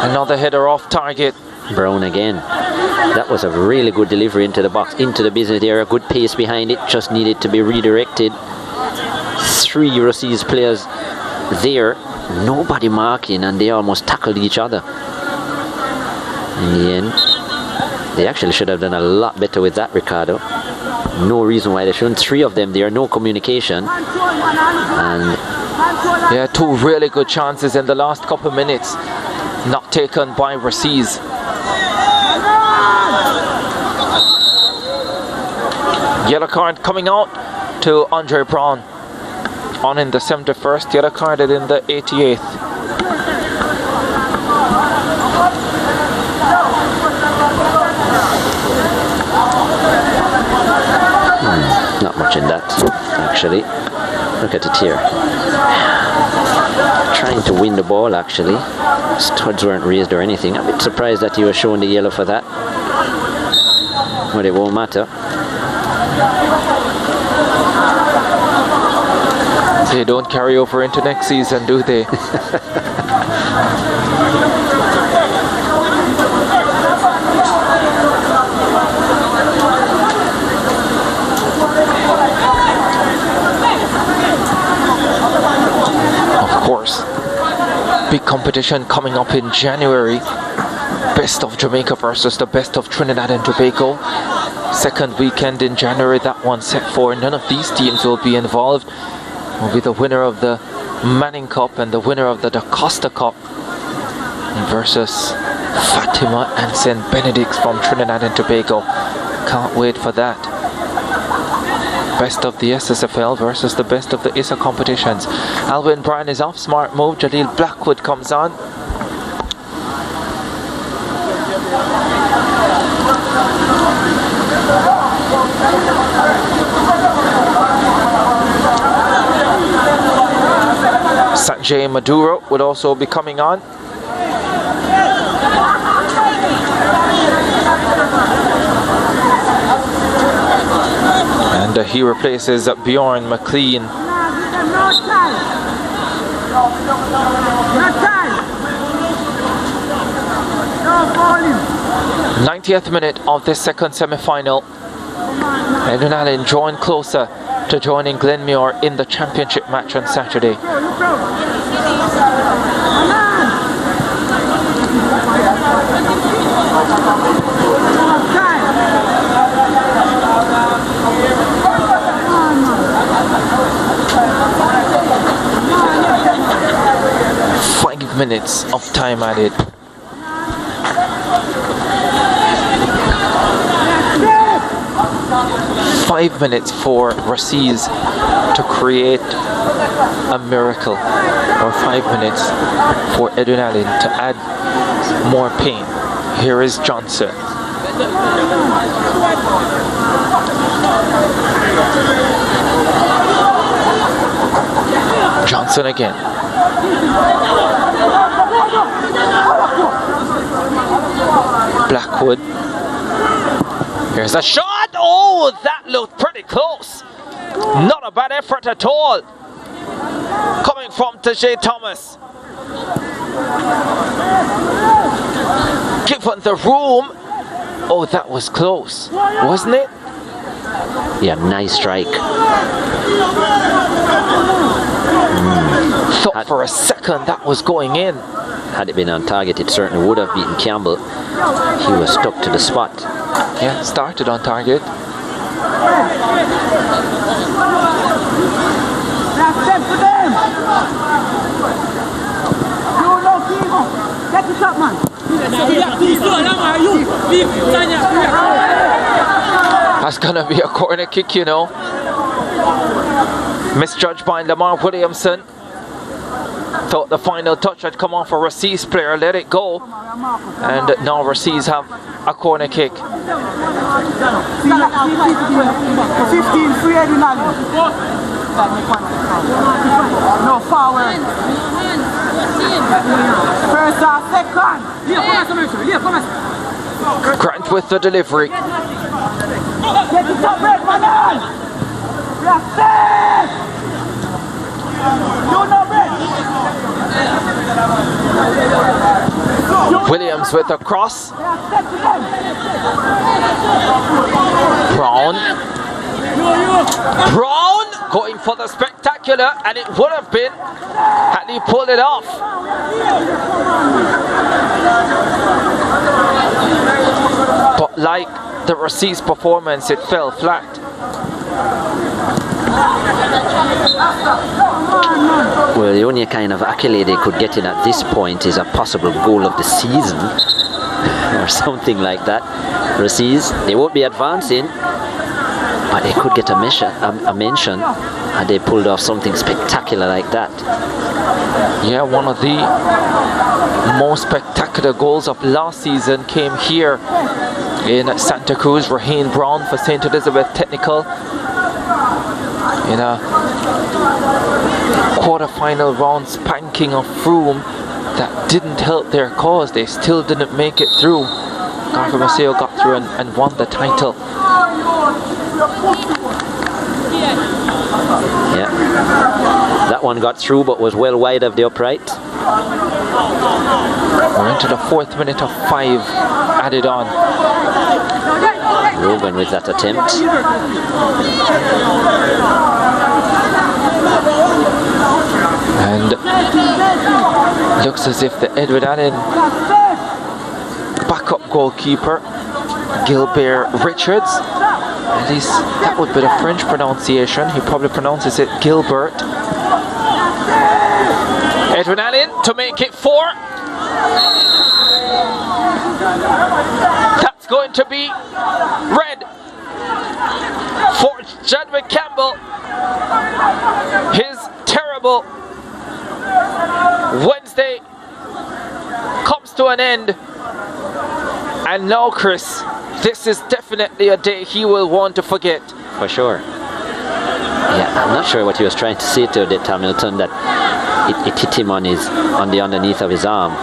Another header off target. Brown again. That was a really good delivery into the box, into the business area. Good pace behind it. Just needed to be redirected. 3 Rusea's players there. Nobody marking, and they almost tackled each other. In the end, they actually should have done a lot better with that, Ricardo. No reason why they shouldn't. 3 of them, there are no communication. And yeah, 2 really good chances in the last couple of minutes, not taken by Rusea. Yellow card coming out to Andre Brown. On in the 71st, yellow carded in the 88th. Not much in that, actually. Look at it here. Trying to win the ball, actually. Studs weren't raised or anything. I'm a bit surprised that he was showing the yellow for that. But it won't matter. They don't carry over into next season, do they? Of course, big competition coming up in January. Best of Jamaica versus the best of Trinidad and Tobago. Second weekend in January, that one set for. None of these teams will be involved. Will be the winner of the Manning Cup and the winner of the Da Costa Cup versus Fatima and St. Benedict's from Trinidad and Tobago. Can't wait for that. Best of the SSFL versus the best of the ISSA competitions. Alvin Bryan is off, smart move. Jaleel Blackwood comes on. Sanjay Maduro would also be coming on. And he replaces Bjorn McLean. 90th minute of this second semi-final. Edwin Allen drawing closer to joining Glenmuir in the championship match on Saturday. Five minutes of time added. Five minutes for Rusea's to create a miracle, or 5 minutes for Edwin Allen to add more pain. Here is Johnson. Johnson again. Blackwood. Here's a shot. Oh, that looked pretty close. Not a bad effort at all. Coming from Tajay Thomas. Given the room. Oh, that was close, wasn't it? Yeah, nice strike. Thought for a second that was going in. Had it been on target, it certainly would have beaten Campbell. He was stuck to the spot. Yeah, started on target. Get it up, man. That's gonna be a corner kick, you know. Misjudged by Lamar Williamson. Thought the final touch had come off a Rusea's player, let it go. And now Rusea's have a corner kick. 15 free Edwin Allen. No forward. First or second. Grant with the delivery. Get it up, red man. We are safe. You know, red. Williams with a cross. Brown going for the spectacular, and it would have been had he pulled it off. But like the Rusea's performance, it fell flat. Well, the only kind of accolade they could get in at this point is a possible goal of the season or something like that. Rusea's, they won't be advancing, but they could get a mention and they pulled off something spectacular like that. Yeah, one of the most spectacular goals of last season came here in Santa Cruz. Raheem Brown for St. Elizabeth Technical in a quarter-final round spanking of Froome that didn't help their cause. They still didn't make it through. Garfield Maceo got through and won the title. one got through but was well wide of the upright. We're into the 4th minute of 5 added on. Ruben with that attempt. And looks as if the Edwin Allen backup goalkeeper, Gilbert Richards, at least that would be the French pronunciation, he probably pronounces it Gilbert. Edwin Allen to make it 4. That's going to be red for Chadwick Campbell. His terrible Wednesday comes to an end. And now, Chris, this is definitely a day he will want to forget. For sure. Yeah, I'm not sure what he was trying to say to Det Hamilton, that it hit him on the underneath of his arm.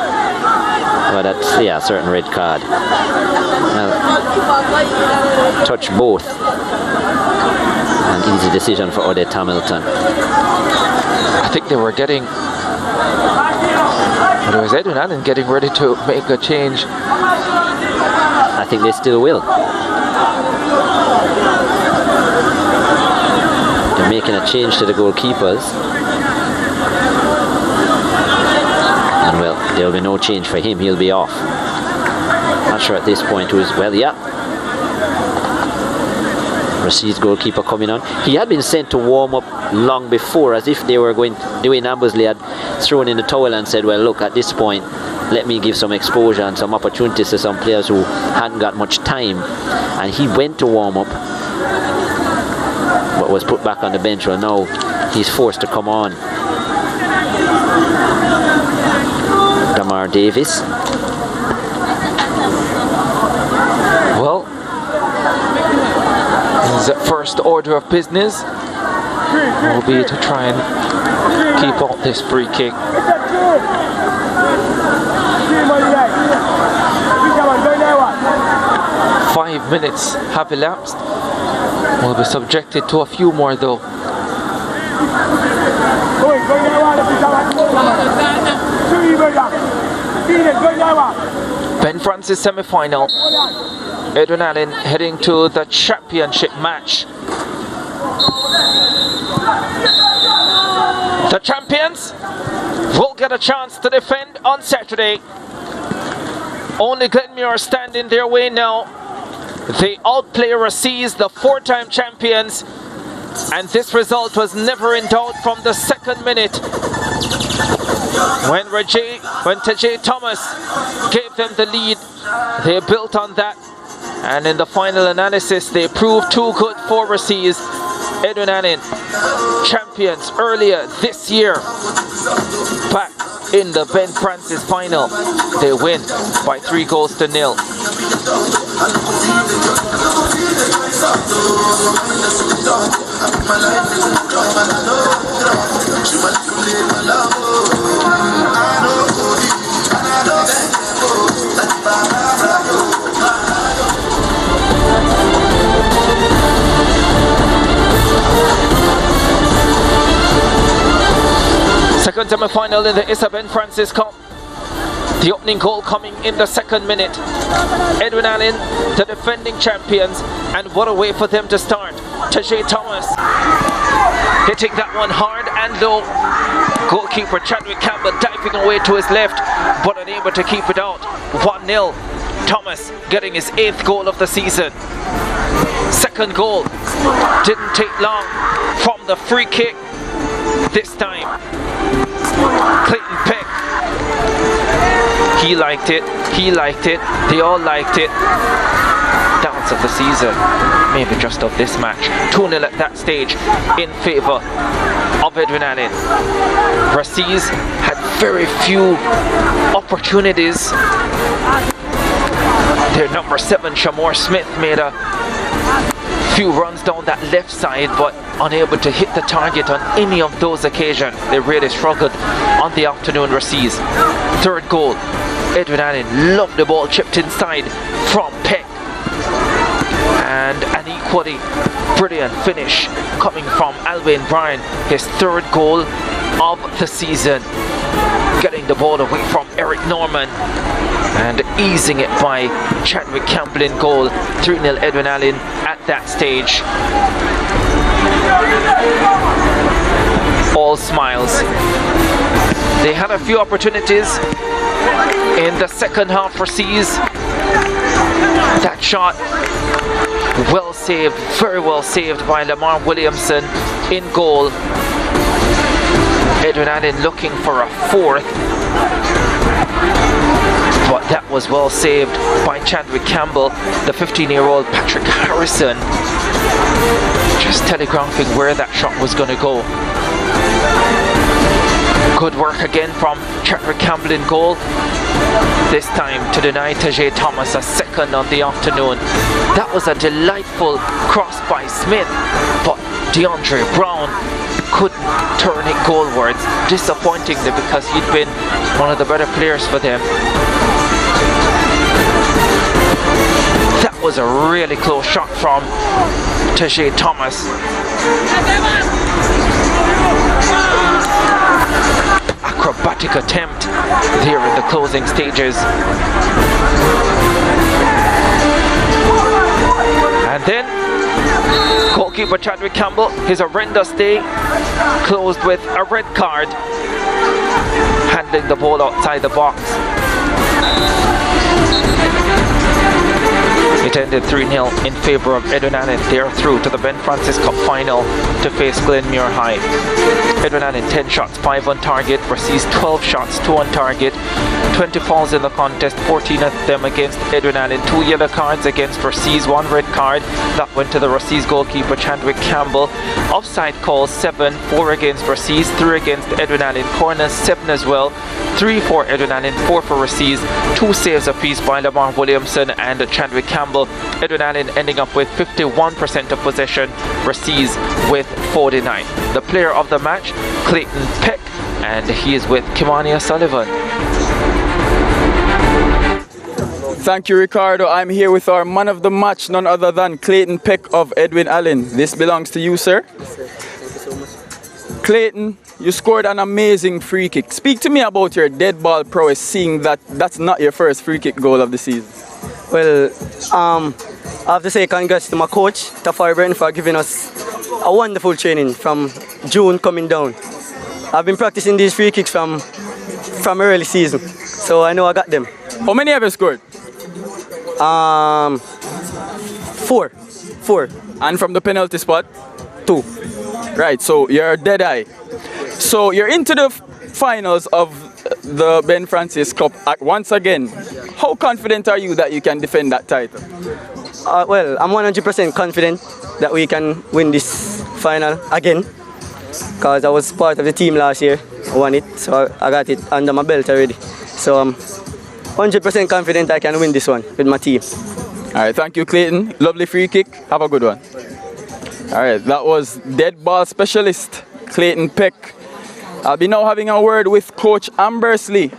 But that's, yeah, a certain red card. Well, touch both. An easy decision for Odette Hamilton. I think they were getting... It was Edwin Allen getting ready to make a change. I think they still will. They're making a change to the goalkeepers. And well, there will be no change for him. He'll be off. Not sure at this point who's... Well, yeah. Rusea's goalkeeper coming on. He had been sent to warm up long before, as if they were going... Dwayne Ambersley had thrown in the towel and said, well, look, at this point, let me give some exposure and some opportunities to some players who hadn't got much time. And he went to warm up, but was put back on the bench. Well, now he's forced to come on. Damar Davis. Well, his first order of business will be to try and keep out this free kick. 5 minutes have elapsed. Will be subjected to a few more though. Ben Francis semi-final. Edwin Allen heading to the championship match. The champions will get a chance to defend on Saturday. Only Glenmuir stand in their way now. They outplay Rusea, the 4-time champions, and this result was never in doubt from the 2nd minute when Tajay Thomas gave them the lead. They built on that, and in the final analysis they proved too good for Rusea. Edwin Allen, champions earlier this year, back in the Ben Francis final. They win by 3-0. Second semi-final in the ISSA Ben Francis Cup. The opening goal coming in the 2nd minute. Edwin Allen, the defending champions, and what a way for them to start. Tajay Thomas hitting that one hard and low. Goalkeeper Chadwick Campbell diving away to his left, but unable to keep it out. 1-0. Thomas getting his 8th goal of the season. 2nd goal didn't take long from the free kick. This time, Clayton Peck. He liked it, they all liked it. Dance of the season, maybe just of this match. 2-0 at that stage in favour of Edwin Allen. Rusea had very few opportunities. Their number 7, Shamor Smith, made a few runs down that left side, but unable to hit the target on any of those occasions. They really struggled on the afternoon. Rusea. 3rd goal. Edwin Allen loved the ball chipped inside from Peck. And an equally brilliant finish coming from Alwyn Bryan. His 3rd goal of the season. Getting the ball away from Eric Norman and easing it by Chadwick Campbell in goal. 3-0 Edwin Allen at that stage. All smiles. They had a few opportunities in the second half for Seas. That shot well saved, very well saved by Lamar Williamson in goal. Edwin Allen looking for a fourth, but that was well saved by Chadwick Campbell. The 15-year-old Patrick Harrison just telegraphing where that shot was going to go. Good work again from Chadwick Campbell in goal. This time to deny Tajay Thomas a second on the afternoon. That was a delightful cross by Smith, but DeAndre Brown couldn't turn it goalwards, disappointingly, because he'd been one of the better players for them. That was a really close shot from Tajay Thomas. Acrobatic attempt there in the closing stages. And then goalkeeper Chadwick Campbell, his horrendous day closed with a red card, handling the ball outside the box. It ended 3-0 in favour of Edwin Allen. They are through to the Ben Francis Cup final to face Glenmuir High. Edwin Allen 10 shots, 5 on target. Rusea's 12 shots, 2 on target. 20 fouls in the contest, 14 of them against Edwin Allen. 2 yellow cards against Rusea's, 1 red card. That went to the Rusea's goalkeeper Chadwick Campbell. Offside calls 7, 4 against Rusea's, 3 against Edwin Allen. Corners 7 as well. 3 for Edwin Allen, 4 for Rusea's. 2 saves apiece by Lamar Williamson and Chadwick Campbell. Edwin Allen ending up with 51% of possession, Rusea's with 49. The player of the match, Clayton Peck, and he is with Kimani Sullivan. Thank you, Ricardo. I'm here with our man of the match, none other than Clayton Peck of Edwin Allen. This belongs to you, sir. Clayton, you scored an amazing free kick. Speak to me about your dead ball prowess, seeing that that's not your first free kick goal of the season. Well, I have to say congrats to my coach, Tafari Burton, for giving us a wonderful training from June coming down. I've been practicing these free kicks from early season, so I know I got them. How many have you scored? 4. And from the penalty spot? 2. Right, so you're dead eye. So you're into the finals of the Ben Francis Cup once again. How confident are you that you can defend that title? Well, I'm 100% confident that we can win this final again, because I was part of the team last year. I won it, so I got it under my belt already. So I'm 100% confident I can win this one with my team. All right, thank you, Clayton. Lovely free kick. Have a good one. All right, that was dead ball specialist Clayton Peck. I'll be now having a word with Coach Ambersley.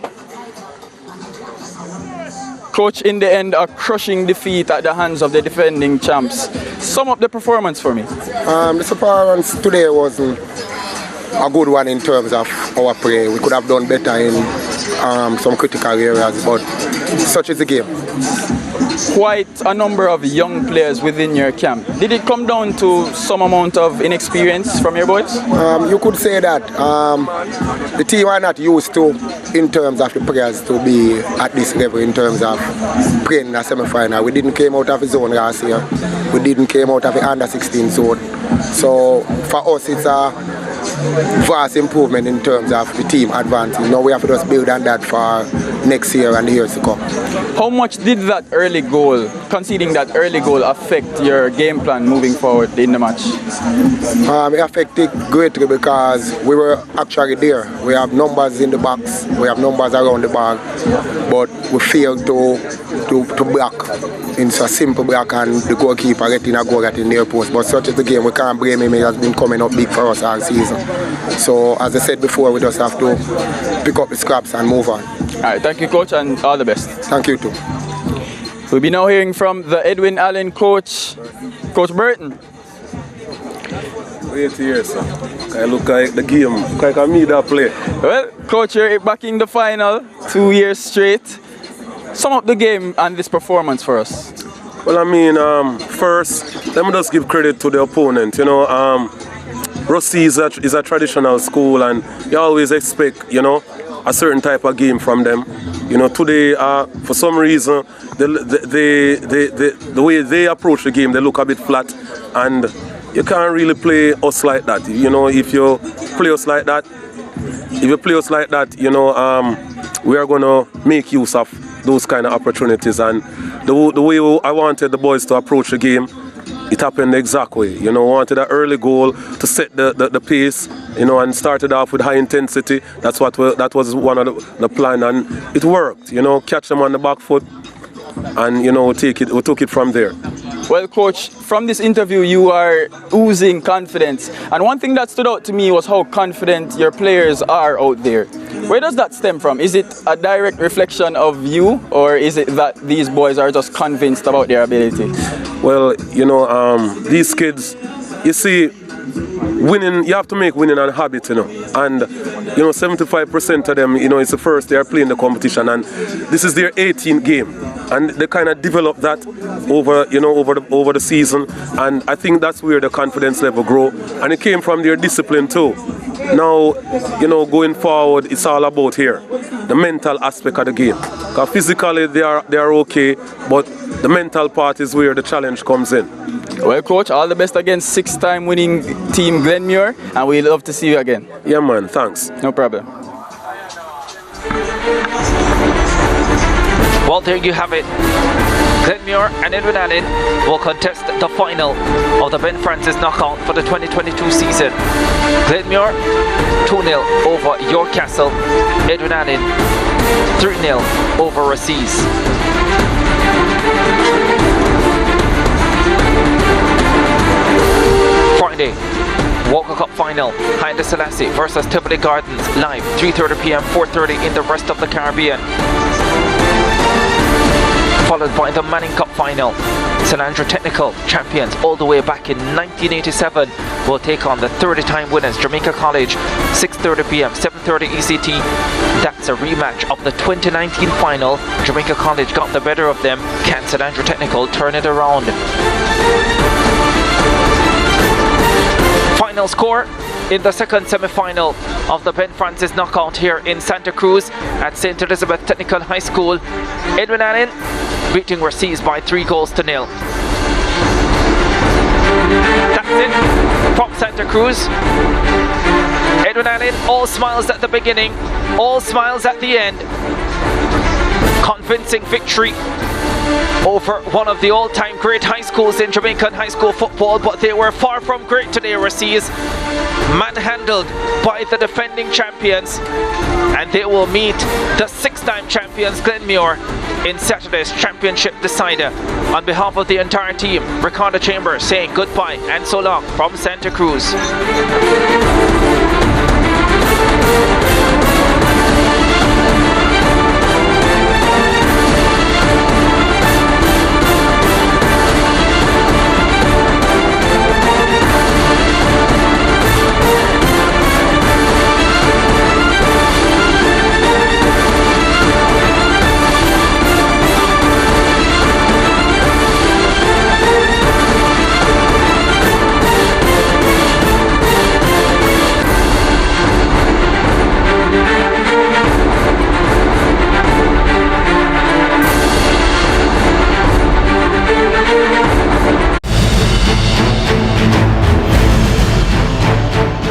Coach, in the end, a crushing defeat at the hands of the defending champs. Sum up the performance for me. The performance today wasn't a good one in terms of our play. We could have done better in some critical areas, but such is the game. Quite a number of young players within your camp. Did it come down to some amount of inexperience from your boys? You could say that. The team are not used to, in terms of the players, to be at this level in terms of playing in a semi-final. We didn't came out of the zone last year. We didn't came out of the under-16 zone. So for us, it's a vast improvement in terms of the team advancing. Now we have to just build on that for next year and the years to come. How much did that early goal, conceding that early goal, affect your game plan moving forward in the match? It affected greatly because we were actually there. We have numbers in the box, we have numbers around the ball, but we failed to block in a simple block, and the goalkeeper getting a goal at the near post. But such is the game, we can't blame him. It has been coming up big for us all season. So as I said before, we just have to pick up the scraps and move on. All right, thank you, coach, and all the best. Thank you too. We'll be now hearing from the Edwin Allen coach, Coach Burton. Wait here, sir. I look like the game, like I me that play. Well, coach, you're back in the final 2 years straight. Sum up the game and this performance for us. Well, I mean, first, let me just give credit to the opponent. You know, Rusea is a traditional school, and you always expect, you know, a certain type of game from them. You know, today, for some reason, the way they approach the game, they look a bit flat, and you can't really play us like that. You know, if you play us like that, you know, we are going to make use of those kind of opportunities. And the way I wanted the boys to approach the game, it happened the exact way. You know, wanted an early goal to set the pace, you know, and started off with high intensity. That was one of the plan, and it worked. You know, catch them on the back foot, and you know, we took it from there. Well, coach, from this interview you are oozing confidence, and one thing that stood out to me was how confident your players are out there. Where does that stem from? Is it a direct reflection of you, or is it that these boys are just convinced about their ability? Well, you know, these kids, you see, winning, you have to make winning a habit, you know, and you know, 75% of them, you know, it's the first they are playing the competition, and this is their 18th game, and they kind of develop that over the season, and I think that's where the confidence level grow, and it came from their discipline too. Now, you know, going forward, it's all about here, the mental aspect of the game. Because physically they are okay, but the mental part is where the challenge comes in. Well, coach, all the best against 6-time winning team Glenmuir, and we love to see you again. Yeah, man, thanks. No problem. Well, there you have it. Glenmuir and Edwin Allen will contest the final of the Ben Francis knockout for the 2022 season. Glenmuir 2-0 over York Castle. Edwin Allen 3-0 over Rusea. Friday, Walker Cup final, Haile Selassie versus Tivoli Gardens, live 3:30 p.m, 4:30 in the rest of the Caribbean. Followed by the Manning Cup final, St Andrew Technical champions all the way back in 1987 will take on the 30-time winners Jamaica College, 6:30 p.m, 7:30 ECT. That's a rematch of the 2019 final. Jamaica College got the better of them. Can St Andrew Technical turn it around? Final score in the second semi-final of the Ben Francis knockout here in Santa Cruz at St. Elizabeth Technical High School. Edwin Allen beating Rusea by 3-0. That's it from Santa Cruz. Edwin Allen, all smiles at the beginning, all smiles at the end. Convincing victory over one of the all-time great high schools in Jamaican high school football, but they were far from great today. Rusea manhandled by the defending champions, and they will meet the 6-time champions Glenmuir in Saturday's championship decider. On behalf of the entire team, Ricardo Chambers saying goodbye and so long from Santa Cruz.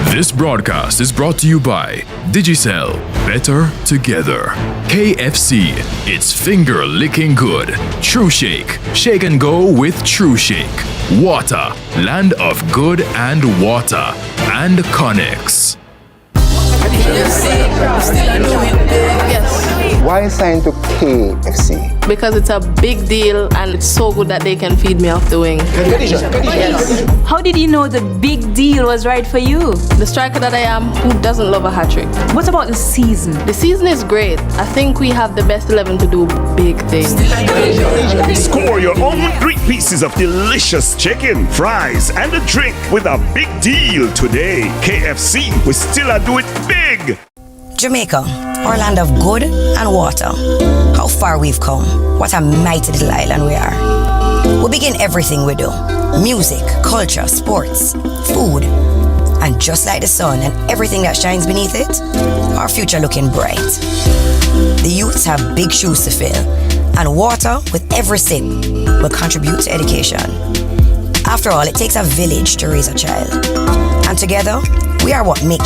This broadcast is brought to you by Digicel, better together. KFC, it's finger licking good. True Shake, shake and go with True Shake. Water, land of good and water. And Connex. Yes. Why sign to KFC? Because it's a big deal and it's so good that they can feed me off the wing. Yes. How did you know the big deal was right for you? The striker that I am, who doesn't love a hat trick? What about the season? The season is great. I think we have the best 11 to do big things. Score your own 3 pieces of delicious chicken, fries, and a drink with a big deal today. KFC, we still are do it big. Jamaica, our land of good and water. How far we've come. What a mighty little island we are. We begin everything we do. Music, culture, sports, food. And just like the sun and everything that shines beneath it, our future looking bright. The youths have big shoes to fill. And water, with every sip, will contribute to education. After all, it takes a village to raise a child. And together, we are what makes